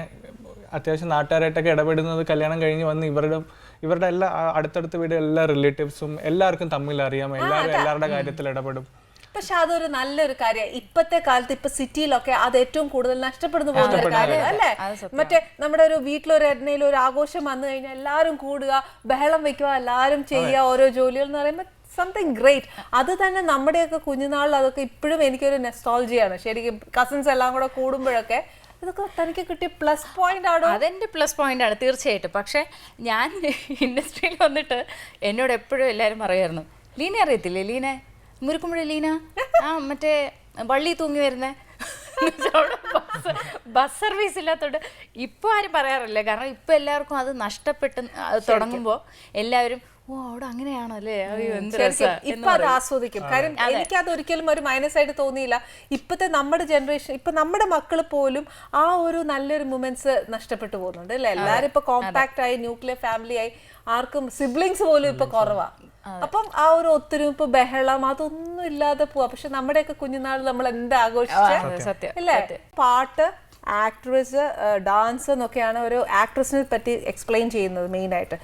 അത്യാവശ്യം നാട്ടുകാരായിട്ടൊക്കെ ഇടപെടുന്നത് കല്യാണം കഴിഞ്ഞ് വന്ന് ഇവരുടെ എല്ലാ അടുത്തടുത്ത വീട് എല്ലാ റിലേറ്റീവ്സും എല്ലാവർക്കും തമ്മിൽ അറിയാം, എല്ലാവരും എല്ലാവരുടെ കാര്യത്തിൽ ഇടപെടും. പക്ഷെ അതൊരു നല്ലൊരു കാര്യമാണ്. ഇപ്പോഴത്തെ കാലത്ത് ഇപ്പൊ സിറ്റിയിലൊക്കെ അത് ഏറ്റവും കൂടുതൽ നഷ്ടപ്പെടുന്നു പോകുന്ന ഒരു കാര്യം അല്ലേ? മറ്റേ നമ്മുടെ ഒരു വീട്ടിലൊരു എന്തെങ്കിലും ഒരു ആഘോഷം വന്നു കഴിഞ്ഞാൽ എല്ലാവരും കൂടുക, ബഹളം വെക്കുക, എല്ലാവരും ചെയ്യുക ഓരോ ജോലികൾ എന്ന് പറയുമ്പോൾ സംതിങ് ഗ്രേറ്റ്. അത് തന്നെ നമ്മുടെയൊക്കെ കുഞ്ഞുനാളിൽ അതൊക്കെ ഇപ്പോഴും എനിക്കൊരു നെസ്റ്റോൾജിയാണ് ശരിക്കും. കസിൻസ് എല്ലാം കൂടെ കൂടുമ്പോഴൊക്കെ ഇതൊക്കെ തനിക്ക് കിട്ടിയ പ്ലസ് പോയിന്റ് ആണോ? അതെന്റെ പ്ലസ് പോയിന്റ് ആണ് തീർച്ചയായിട്ടും. പക്ഷെ ഞാൻ ഇൻഡസ്ട്രിയിൽ വന്നിട്ട് എന്നോട് എപ്പോഴും എല്ലാവരും പറയായിരുന്നു, ലീന അറിയത്തില്ലേ, ലീന മുരുക്കുമ്പുഴ ലീന, മറ്റേ വള്ളി തൂങ്ങി വരുന്നേ. ബസ് സർവീസ് ഇല്ലാത്തോണ്ട് ഇപ്പൊ ആരും പറയാറില്ല. കാരണം ഇപ്പൊ എല്ലാവർക്കും അത് നഷ്ടപ്പെട്ട് തുടങ്ങുമ്പോൾ എല്ലാവരും അവിടെ അങ്ങനെയാണല്ലേ, ഇപ്പൊ അത് ആസ്വദിക്കും. കാര്യം എനിക്കത് ഒരിക്കലും ഒരു മൈനസ് ആയിട്ട് തോന്നിയില്ല. ഇപ്പത്തെ നമ്മുടെ ജനറേഷൻ, ഇപ്പൊ നമ്മുടെ മക്കൾ പോലും ആ ഒരു നല്ലൊരു മൊമെന്റ്സ് നഷ്ടപ്പെട്ടു പോകുന്നുണ്ട് അല്ലെ? എല്ലാരും ഇപ്പൊ കോമ്പാക്ട് ആയി, ന്യൂക്ലിയർ ഫാമിലി ആയി, ആർക്കും സിബ്ലിങ്സ് പോലും ഇപ്പൊ കുറവാ. അപ്പം ആ ഒരു ഒത്തൊരുമിപ്പ്, ബഹളം അതൊന്നും ഇല്ലാതെ പോവാ. പക്ഷെ നമ്മുടെയൊക്കെ കുഞ്ഞുനാൾ നമ്മൾ എന്താ ആഘോഷിച്ചത് അല്ലേ? പാട്ട്, ആക്ട്രസ്, ഡാൻസ് എന്നൊക്കെയാണ് ഒരു ആക്ട്രസിനെ പറ്റി എക്സ്പ്ലെയിൻ ചെയ്യുന്നത് മെയിനായിട്ട്.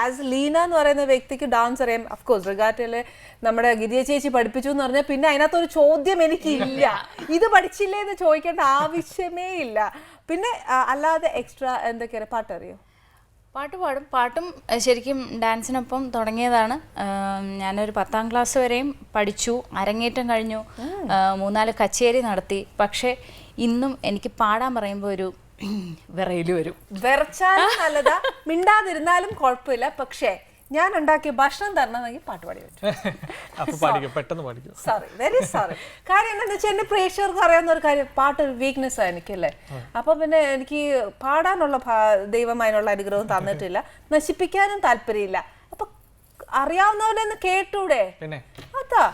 ആസ് ലീന എന്ന് പറയുന്ന വ്യക്തിക്ക് ഡാൻസ് അറിയാം. അഫ്കോഴ്സ് റിഗാറ്റയില് നമ്മുടെ ഗിരിയ ചേച്ചി പഠിപ്പിച്ചു എന്ന് പറഞ്ഞാൽ പിന്നെ അതിനകത്തൊരു ചോദ്യം എനിക്കില്ല, ഇത് പഠിച്ചില്ലേ എന്ന് ചോദിക്കേണ്ട ആവശ്യമേ ഇല്ല. പിന്നെ അല്ലാതെ എക്സ്ട്രാ എന്തൊക്കെയാണ്? പാട്ടറിയോ? പാട്ട് പാടും. പാട്ടും ശരിക്കും ഡാൻസിനൊപ്പം തുടങ്ങിയതാണ്. ഞാനൊരു 10ാം ക്ലാസ് വരെയും പഠിച്ചു, അരങ്ങേറ്റം കഴിഞ്ഞു, 3-4 കച്ചേരി നടത്തി. പക്ഷെ ഇന്നും എനിക്ക് പാടാൻ പറയുമ്പോൾ ഒരു വിറയില് വരും. വിറച്ചാലും നല്ലതാ, മിണ്ടാതിരുന്നാലും കുഴപ്പമില്ല. പക്ഷേ ഞാൻ ഉണ്ടാക്കിയ ഭക്ഷണം തരണമെങ്കിൽ പാട്ട് പാടി പറ്റും. Sorry, very sorry. കാര്യം എന്താണെന്ന് വെച്ചാൽ എന്റെ പ്രേക്ഷകർക്ക് അറിയാവുന്ന ഒരു കാര്യം, പാട്ട് ഒരു വീക്ക്നെസ് ആണ് എനിക്കല്ലേ. അപ്പൊ പിന്നെ എനിക്ക് പാടാനുള്ള ദൈവം അതിനുള്ള അനുഗ്രഹം തന്നിട്ടില്ല, നശിപ്പിക്കാനും താല്പര്യമില്ല. അറിയാവുന്നവരെന്ന് കേട്ടൂടെ? പിന്നെ അതാ.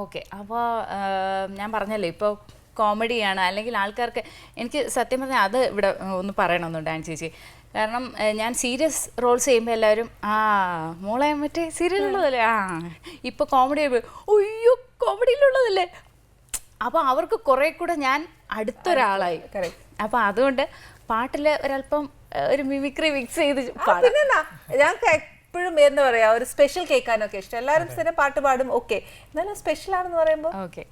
ഓക്കെ, അപ്പോൾ ഞാൻ പറഞ്ഞല്ലോ ഇപ്പോൾ കോമഡിയാണ്, അല്ലെങ്കിൽ ആൾക്കാർക്ക് എനിക്ക് സത്യം പറഞ്ഞാൽ അത് ഇവിടെ ഒന്ന് പറയണമെന്നുണ്ട് ആൻ ചേച്ചി. കാരണം ഞാൻ സീരിയസ് റോൾസ് ചെയ്യുമ്പോൾ എല്ലാവരും മോളെ മറ്റേ സീരിയലുള്ളതല്ലേ, ഇപ്പോൾ കോമഡി അയ്യോ കോമഡിയിലുള്ളതല്ലേ. അപ്പോൾ അവർക്ക് കുറേ കൂടെ ഞാൻ അടുത്തൊരാളായി. അപ്പോൾ അതുകൊണ്ട് പാട്ടിൽ ഒരല്പം ഒരു മിമിക്രി മിക്സ് ചെയ്ത് പിന്നെ ഞങ്ങൾക്ക് എപ്പോഴും എന്താ പറയാ ഒരു സ്പെഷ്യൽ കേൾക്കാനൊക്കെ ഇഷ്ടം. എല്ലാവരും സ്ഥിരം പാട്ട് പാടും, ഓക്കെ, എന്നാലും സ്പെഷ്യൽ ആണെന്ന് പറയുമ്പോൾ ഓക്കെ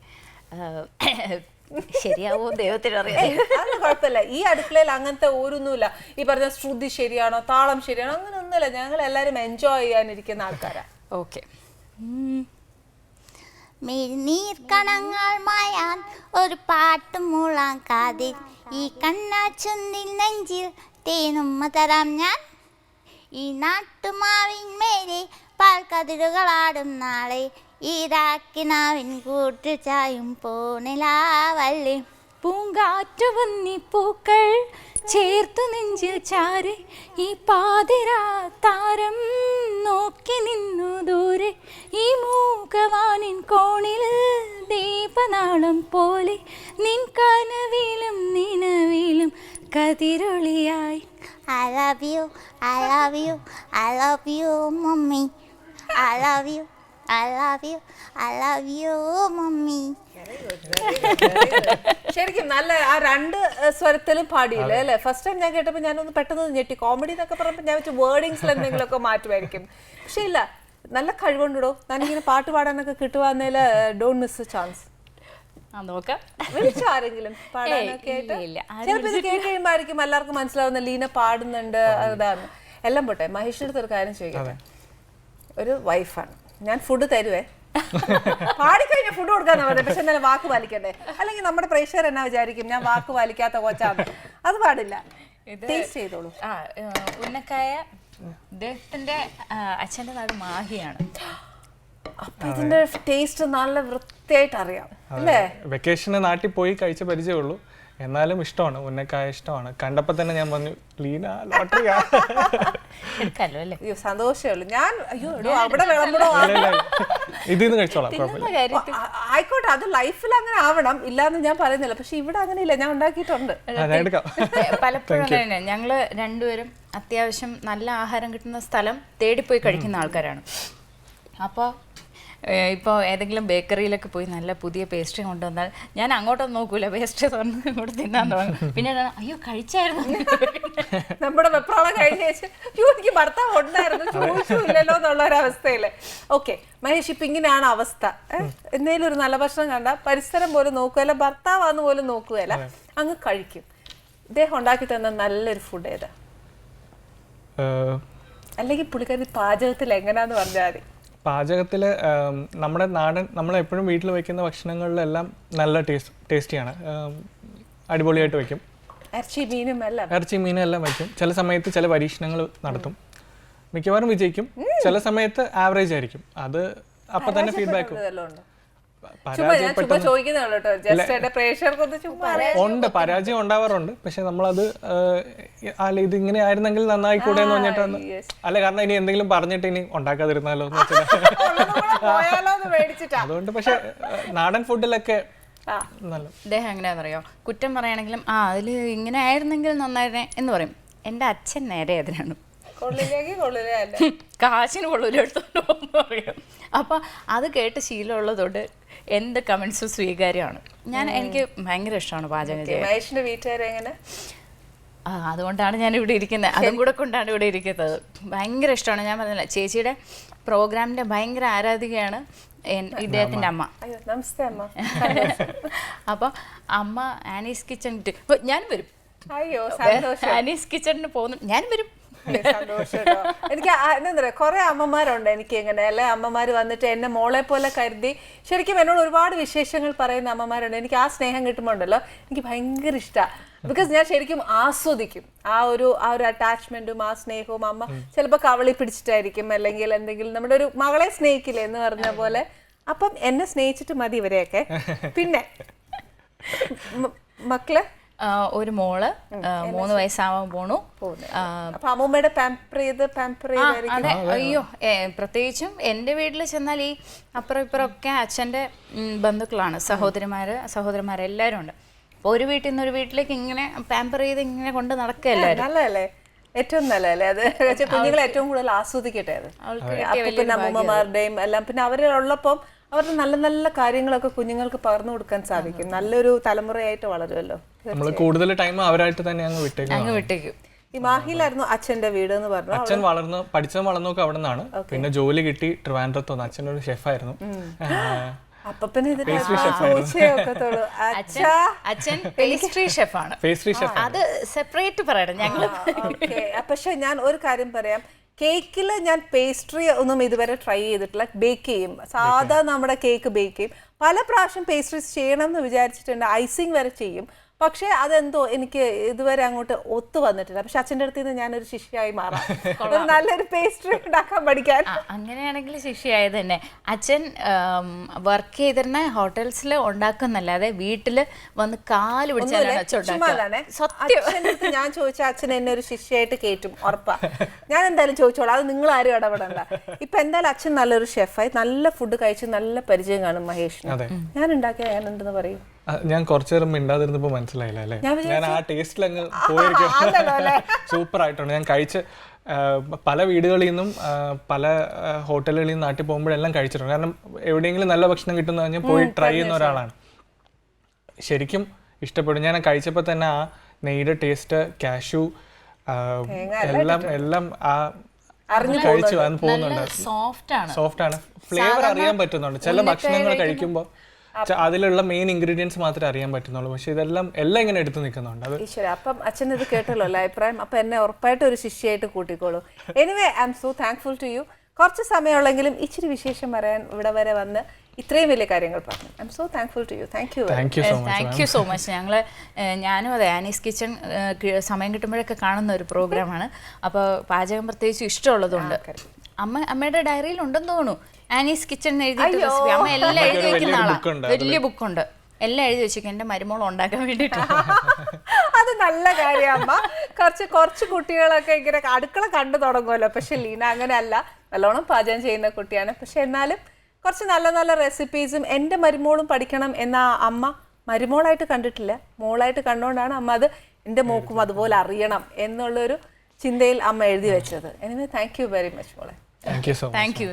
ശരിയാവോ ദൈവത്തിനറിയാം. അത് കുഴപ്പമില്ല. ഈ അടുക്കളയിൽ അങ്ങനത്തെ ഓരോന്നുമില്ല. ഈ പറഞ്ഞ ശ്രുതി ശരിയാണോ താളം ശരിയാണോ അങ്ങനെ ഒന്നുമില്ല. ഞങ്ങൾ എല്ലാവരും എൻജോയ് ചെയ്യാനിരിക്കുന്ന ആൾക്കാരാ. ഓക്കെ. നീർക്കണങ്ങൾ മായാൻ ഒരു പാട്ട് മൂളാൻ കാതിൽ ഈ കണ്ണാച്ചുന്നിൽ നെഞ്ചിൽ തേനുമ്മ തരാം ഞാൻ ഈ നാട്ടുമാവിന്മേലെ പാൽക്കതിരുകളാടും നാളെ ഈരാക്കിനാവിൻ കൂട്ടു ചായും പോണിലാവല്ലേ പൂങ്കാറ്റു വന്നി പൂക്കൾ ചേർത്തു നെഞ്ചിൽ ചാരെ ഈ പാതിരാ താരം നോക്കി നിന്നു ദൂരെ ഈ മൂകവാനിൻ കോണിൽ ദീപനാളം പോലെ നിൻ കനവിലും നിലവിലും കതിരൊളിയായി. I love you, I love you, I love you, mommy. I love you, I love you, I love you, mommy. ശരിക്കും നല്ല ആ രണ്ട് സ്വരത്തിലും പാടിയില്ലേ അല്ലേ? ഫസ്റ്റ് ടൈം ഞാൻ കേട്ടപ്പോൾ ഞാനൊന്ന് പെട്ടെന്ന് ഞെട്ടി. കോമഡി എന്നൊക്കെ പറയുമ്പോൾ ഞാൻ വെച്ച് വേർഡിങ്സിൽ എന്തെങ്കിലുമൊക്കെ മാറ്റുമായിരിക്കും. പക്ഷെ ഇല്ല, നല്ല കഴിവുണ്ടോ. ഞാനിങ്ങനെ പാട്ട് പാടാനൊക്കെ കിട്ടുവാന്നേൽ ഡോണ്ട് മിസ് എ ചാൻസ്. നോക്കാം, വിളിച്ചോ ആരെങ്കിലും പാടാനൊക്കെ ആയിട്ട്? ചിലപ്പോൾ ഇത് കേട്ട് കഴിയുമ്പോഴായിരിക്കും എല്ലാവർക്കും മനസ്സിലാവുന്ന ലീന പാടുന്നുണ്ട് അതാണ്. എല്ലാം പോട്ടെ, മഹേഷിന്റെ അടുത്ത് ഒരു കാര്യം ചോദിക്കട്ടെ. ഒരു വൈഫാണ്, ഞാൻ ഫുഡ് തരുവേ, പാടിക്കഴിഞ്ഞാൽ ഫുഡ് കൊടുക്കാന്ന് പറഞ്ഞത്, പക്ഷെ എന്നാലും വാക്ക് പാലിക്കണ്ടേ? അല്ലെങ്കിൽ നമ്മുടെ പ്രേക്ഷകർ എന്നാ വിചാരിക്കും ഞാൻ വാക്ക് പാലിക്കാത്ത കൊച്ചാണ്. അത് പാടില്ല. ടേസ്റ്റ് ചെയ്തോളൂ. ഉന്നക്കായ ഇദ്ദേഹത്തിന്റെ അച്ഛന്റെ നാട് മാഹിയാണ്. അപ്പൊ ഇതിന്റെ ടേസ്റ്റ് നല്ല വൃത്തിയായിട്ട് അറിയാം അല്ലേ? വെക്കേഷന് നാട്ടിൽ പോയി കഴിച്ച പരിചയമുള്ളൂ, എന്നാലും ഇഷ്ടമാണ്. ഉന്നക്കായ ഇഷ്ടമാണ്. കണ്ടപ്പോ തന്നെ ഞാൻ പറഞ്ഞു ലീന ലോട്ടറിയാ. അയ്യോ സന്തോഷമേ ഉള്ളൂ. ഞാൻ അയ്യോ അവിടെ വിളമ്പടോ ഇതിന്ന് കഴിച്ചോളാം, കുഴപ്പമില്ല. ആയിക്കോട്ടെ, അത് ലൈഫിൽ അങ്ങനെ ആവണം, ഇല്ലാന്ന് ഞാൻ പറയുന്നില്ല. പക്ഷെ ഇവിടെ അങ്ങനെ ഇല്ല, ഞാൻ ഉണ്ടാക്കിയിട്ടുണ്ട്. പലപ്പോഴും തന്നെ ഞങ്ങള് രണ്ടുപേരും അത്യാവശ്യം നല്ല ആഹാരം കിട്ടുന്ന സ്ഥലം തേടിപ്പോയി കഴിക്കുന്ന ആൾക്കാരാണ്. അപ്പോൾ ഇപ്പോൾ ഏതെങ്കിലും ബേക്കറിയിലൊക്കെ പോയി നല്ല പുതിയ പേസ്ട്രി കൊണ്ടുവന്നാൽ ഞാൻ അങ്ങോട്ടൊന്നും നോക്കൂല, പേസ്ട്രി തുറന്ന് ഇങ്ങോട്ട് തിന്നാൻ തുടങ്ങും. പിന്നെ അയ്യോ കഴിച്ചായിരുന്നു നമ്മുടെ വെപ്രാളം കഴിഞ്ഞ ശേഷം അയ്യോ എനിക്ക് ഭർത്താവ് ഉണ്ടായിരുന്നു ചോദിച്ചില്ലല്ലോ എന്നുള്ള ഒരു അവസ്ഥയില്. ഓക്കെ മഹേഷ്, ഇപ്പൊ ഇങ്ങനെയാണ് അവസ്ഥ. എന്തെങ്കിലും ഒരു നല്ല ഭക്ഷണം കണ്ട പരിസരം പോലും നോക്കുകയല്ല, ഭർത്താവാന്ന് പോലും നോക്കുകയല്ല, അങ്ങ് കഴിക്കും. ഇദ്ദേഹം ഉണ്ടാക്കി തന്ന നല്ലൊരു ഫുഡ് ഏതാ? അല്ലെങ്കിൽ പുള്ളിക്കാരി പാചകത്തിൽ എങ്ങനെയാന്ന് പറഞ്ഞാൽ മതി. പാചകത്തിൽ നമ്മുടെ നാടൻ നമ്മളെപ്പോഴും വീട്ടിൽ വയ്ക്കുന്ന ഭക്ഷണങ്ങളിലെല്ലാം നല്ല ടേസ്റ്റിയാണ്. അടിപൊളിയായിട്ട് വയ്ക്കും. ഇറച്ചി മീനും എല്ലാം വയ്ക്കും. ചില സമയത്ത് ചില പരീക്ഷണങ്ങൾ നടത്തും. മിക്കവാറും വിജയിക്കും, ചില സമയത്ത് ആവറേജ് ആയിരിക്കും. അത് അപ്പം തന്നെ ഫീഡ്ബാക്ക് ഉണ്ട്. പരാജയം ഉണ്ടാവാറുണ്ട്. പക്ഷെ നമ്മളത് അല്ല ഇത് ഇങ്ങനെ ആയിരുന്നെങ്കിൽ നന്നായിക്കൂടെ എന്ന് പറഞ്ഞിട്ടാണ്. അല്ല കാരണം ഇനി എന്തെങ്കിലും പറഞ്ഞിട്ട് ഇനി ഉണ്ടാക്കാതിരുന്നാലോ എന്ന് വെച്ചാൽ അതുകൊണ്ട്. പക്ഷെ നാടൻ ഫുഡിലൊക്കെ നല്ല അദ്ദേഹം എങ്ങനെയാണെന്നറിയോ, കുറ്റം പറയുകയാണെങ്കിലും അതിൽ ഇങ്ങനെ ആയിരുന്നെങ്കിൽ നന്നായിരുന്നേ എന്ന് പറയും. എൻ്റെ അച്ഛൻ നേരെ അതിനാണ്, കാശിന് കൊള്ളൂല എടുത്തോണ്ട് പറയും. അപ്പം അത് കേട്ട് ശീലമുള്ളതുകൊണ്ട് എന്ത് കമൻസും സ്വീകാര്യമാണ്. എനിക്ക് ഭയങ്കര ഇഷ്ടമാണ് പാചകം ചെയ്യാൻ. അതുകൊണ്ടാണ് ഞാൻ ഇവിടെ ഇരിക്കുന്നത്, അതും കൂടെ കൊണ്ടാണ് ഇവിടെ ഇരിക്കുന്നത്. ഭയങ്കര ഇഷ്ടമാണ്. ഞാൻ പറഞ്ഞില്ല, ചേച്ചിയുടെ പ്രോഗ്രാമിന്റെ ഭയങ്കര ആരാധികയാണ് ഇദ്ദേഹത്തിന്റെ അമ്മ. അപ്പൊ അമ്മ ആനീസ് കിച്ചൺ, ഞാൻ വരും. ആനീസ് കിച്ചണിന് പോകുന്നു, ഞാൻ വരും. എനിക്ക് എന്താ പറയാ, കുറെ അമ്മമാരുണ്ട് എനിക്ക് ഇങ്ങനെ അല്ലെ. അമ്മമാര് വന്നിട്ട് എന്നെ മോളെ പോലെ കരുതി ശരിക്കും എന്നോട് ഒരുപാട് വിശേഷങ്ങൾ പറയുന്ന അമ്മമാരുണ്ട്. എനിക്ക് ആ സ്നേഹം കിട്ടുമ്പോണ്ടല്ലോ എനിക്ക് ഭയങ്കര ഇഷ്ടമാണ്. ബിക്കോസ് ഞാൻ ശരിക്കും ആസ്വദിക്കും ആ ഒരു അറ്റാച്ച്മെന്റും ആ സ്നേഹവും. അമ്മ ചിലപ്പോൾ കവളി പിടിച്ചിട്ടായിരിക്കും, അല്ലെങ്കിൽ എന്തെങ്കിലും നമ്മുടെ ഒരു മകളെ സ്നേഹിക്കില്ലേ എന്ന് പറഞ്ഞ പോലെ. അപ്പം എന്നെ സ്നേഹിച്ചിട്ട് മതി ഇവരെയൊക്കെ. പിന്നെ മക്കളെ ഒരു മോള് 3 വയസ്സാവാൻ പോണു. അപ്പൊ അമ്മൂമ്മയുടെ പാമ്പർ ചെയ്ത് അതെ. അയ്യോ, പ്രത്യേകിച്ചും എൻ്റെ വീട്ടിൽ ചെന്നാൽ ഈ അപ്പുറം ഇപ്പുറം ഒക്കെ അച്ഛൻ്റെ ബന്ധുക്കളാണ്, സഹോദരന്മാരെല്ലാവരും ഉണ്ട്. അപ്പോൾ ഒരു വീട്ടിൽ നിന്ന് ഒരു വീട്ടിലേക്ക് ഇങ്ങനെ പാമ്പർ ചെയ്ത് ഇങ്ങനെ കൊണ്ട് നടക്കുകയല്ലേ. നല്ലതല്ലേ, ഏറ്റവും നല്ലതല്ലേ അത്. കുഞ്ഞുങ്ങളെ ഏറ്റവും കൂടുതൽ ആസ്വദിക്കട്ടെ അത്. പിന്നെ അമ്മൂമ്മമാരുടെയും എല്ലാം, പിന്നെ അവരുള്ളപ്പം അവരുടെ നല്ല നല്ല കാര്യങ്ങളൊക്കെ കുഞ്ഞുങ്ങൾക്ക് പകർന്നു കൊടുക്കാൻ സാധിക്കും. നല്ലൊരു തലമുറയായിട്ട് വളരുമല്ലോ. നമ്മൾ കൂടുതൽ ടൈം അവരായിട്ട് തന്നെ അങ്ങ് വിട്ടേക്കും. ഈ മാഹിയിലായിരുന്നു അച്ഛന്റെ വീട് എന്ന് പറഞ്ഞു. അച്ഛൻ പഠിച്ചതും വളർന്നൊക്കെ അവിടെ നിന്നാണ്. പിന്നെ ജോലി കിട്ടി ട്രിവാൻഡ്രത്ത് വന്നു. അച്ഛനൊരു ഷെഫായിരുന്നു. അപ്പൊ പിന്നെ അച്ഛൻ പേസ്ട്രി ഷെഫാണ്. അത് സെപ്പറേറ്റ് പറയണം ഞങ്ങൾ. പക്ഷെ ഞാൻ ഒരു കാര്യം പറയാം, കേക്കിൽ ഞാൻ പേസ്ട്രി ഒന്നും ഇതുവരെ ട്രൈ ചെയ്തിട്ടില്ല. ബേക്ക് ചെയ്യും, സാധാ നമ്മുടെ കേക്ക് ബേക്ക് ചെയ്യും. പല പ്രാവശ്യം പേസ്ട്രീസ് ചെയ്യണം എന്ന് വിചാരിച്ചിട്ടുണ്ട്, ഐസിങ് വരെ ചെയ്യും. പക്ഷെ അതെന്തോ എനിക്ക് ഇതുവരെ അങ്ങോട്ട് ഒത്തു വന്നിട്ടില്ല. പക്ഷെ അച്ഛൻ്റെ അടുത്ത് നിന്ന് ഞാനൊരു ശിഷ്യയായി മാറാം, നല്ലൊരു പേസ്ട്രി ഉണ്ടാക്കാൻ പഠിക്കാൻ. അങ്ങനെയാണെങ്കിൽ ശിഷ്യയായത് തന്നെ. അച്ഛൻ വർക്ക് ചെയ്തിരുന്ന ഹോട്ടൽസിൽ ഉണ്ടാക്കുന്നല്ലാതെ വീട്ടിൽ വന്ന് കാല് പിടിച്ചാലാണ് അച്ഛൻ. ഞാൻ ചോദിച്ച അച്ഛൻ എന്നെ ഒരു ശിഷ്യയായിട്ട് കയറ്റും, ഉറപ്പാ. ഞാൻ എന്തായാലും ചോദിച്ചോളാം, അത് നിങ്ങൾ ആരും ഇടപെടണ്ട. ഇപ്പൊ എന്തായാലും അച്ഛൻ നല്ലൊരു ഷെഫായി, നല്ല ഫുഡ് കഴിച്ച് നല്ല പരിചയം കാണും മഹേഷിന്. ഞാൻ ഉണ്ടാക്കിയ ഞാൻ ഉണ്ടെന്ന് പറയും. ഞാൻ കുറച്ചു നേരം മിണ്ടാതിരുന്നപ്പോ മനസ്സിലായില്ല അല്ലേ? ഞാൻ ആ ടേസ്റ്റിൽ അങ്ങ് പോയിരിക്കും. സൂപ്പർ ആയിട്ടുണ്ട്. ഞാൻ കഴിച്ച് പല വീടുകളിൽ നിന്നും പല ഹോട്ടലുകളിൽ നിന്നും നാട്ടിൽ പോകുമ്പോഴെല്ലാം കഴിച്ചിട്ടുണ്ട്. കാരണം എവിടെയെങ്കിലും നല്ല ഭക്ഷണം കിട്ടുന്ന ഞാൻ പോയി ട്രൈ ചെയ്യുന്ന ഒരാളാണ്. ശരിക്കും ഇഷ്ടപ്പെടും. ഞാൻ കഴിച്ചപ്പോൾ തന്നെ ആ നെയ്യുടെ ടേസ്റ്റ്, കാഷ്യൂ എല്ലാം ആ കഴിച്ചു അത് പോകുന്നുണ്ട്. സോഫ്റ്റ് ആണ്. ഫ്ലേവർ അറിയാൻ പറ്റുന്നുണ്ട്. ചില ഭക്ഷണങ്ങൾ കഴിക്കുമ്പോൾ അതിലുള്ള മെയിൻ ഇൻഗ്രീഡിയൻസ് മാത്രമേ അറിയാൻ പറ്റുന്നുള്ളൂ. പക്ഷെ എല്ലാം ഇങ്ങനെ എടുത്തു നിൽക്കുന്നുണ്ട്. അത് ഈശ്വര, അപ്പം അച്ഛൻ ഇത് കേട്ടല്ലോ അല്ലേ അഭിപ്രായം. അപ്പൊ എന്നെ ഉറപ്പായിട്ട് ഒരു ശിഷ്യയായിട്ട് കൂട്ടിക്കോളൂ. Anyway, I am so thankful to you. കുറച്ച് സമയമുള്ളെങ്കിലും ഇച്ചിരി വിശേഷം പറയാൻ ഇവിടെ വരെ വന്ന് ഇത്രയും വലിയ കാര്യങ്ങൾ പറഞ്ഞു. I am so thankful to you. Thank you so much. ഞാനും അതെ, ആനീസ് കിച്ചൺ സമയം കിട്ടുമ്പോഴൊക്കെ കാണുന്ന ഒരു പ്രോഗ്രാമാണ്. അപ്പോൾ പാചകം പ്രത്യേകിച്ച് ഇഷ്ടമുള്ളതുകൊണ്ട് അമ്മയുടെ ഡയറിയിൽ ഉണ്ടെന്ന് തോന്നുന്നു ആനീസ് കിച്ചൺ എഴുതിയിട്ട് റെസിപ്പി. അമ്മ എല്ലാം എഴുതി വെക്കുന്ന ആളാണ്. വലിയ ബുക്കുണ്ട്, എല്ലാം എഴുതി വെച്ചേക്കും എൻ്റെ മരുമോൾ ഉണ്ടാക്കാൻ വേണ്ടിയിട്ട്. അത് നല്ല കാര്യം. അമ്മ കുറച്ച് കുട്ടികളൊക്കെ ഇങ്ങനെ അടുക്കള കണ്ടു തുടങ്ങുമല്ലോ. പക്ഷെ ലീന അങ്ങനെയല്ല, നല്ലോണം പാചകം ചെയ്യുന്ന കുട്ടിയാണ്. പക്ഷെ എന്നാലും കുറച്ച് നല്ല നല്ല റെസിപ്പീസും എൻ്റെ മരുമോളും പഠിക്കണം എന്ന അമ്മ മരുമോളായിട്ട് കണ്ടിട്ടില്ല, മോളായിട്ട് കണ്ടുകൊണ്ടാണ് അമ്മ അത് എൻ്റെ മോക്കും അതുപോലെ അറിയണം എന്നുള്ളൊരു ചിന്തയിൽ അമ്മ എഴുതി വെച്ചത്. Anyway, thank you very much മോളെ. Thank you so much. Thank U.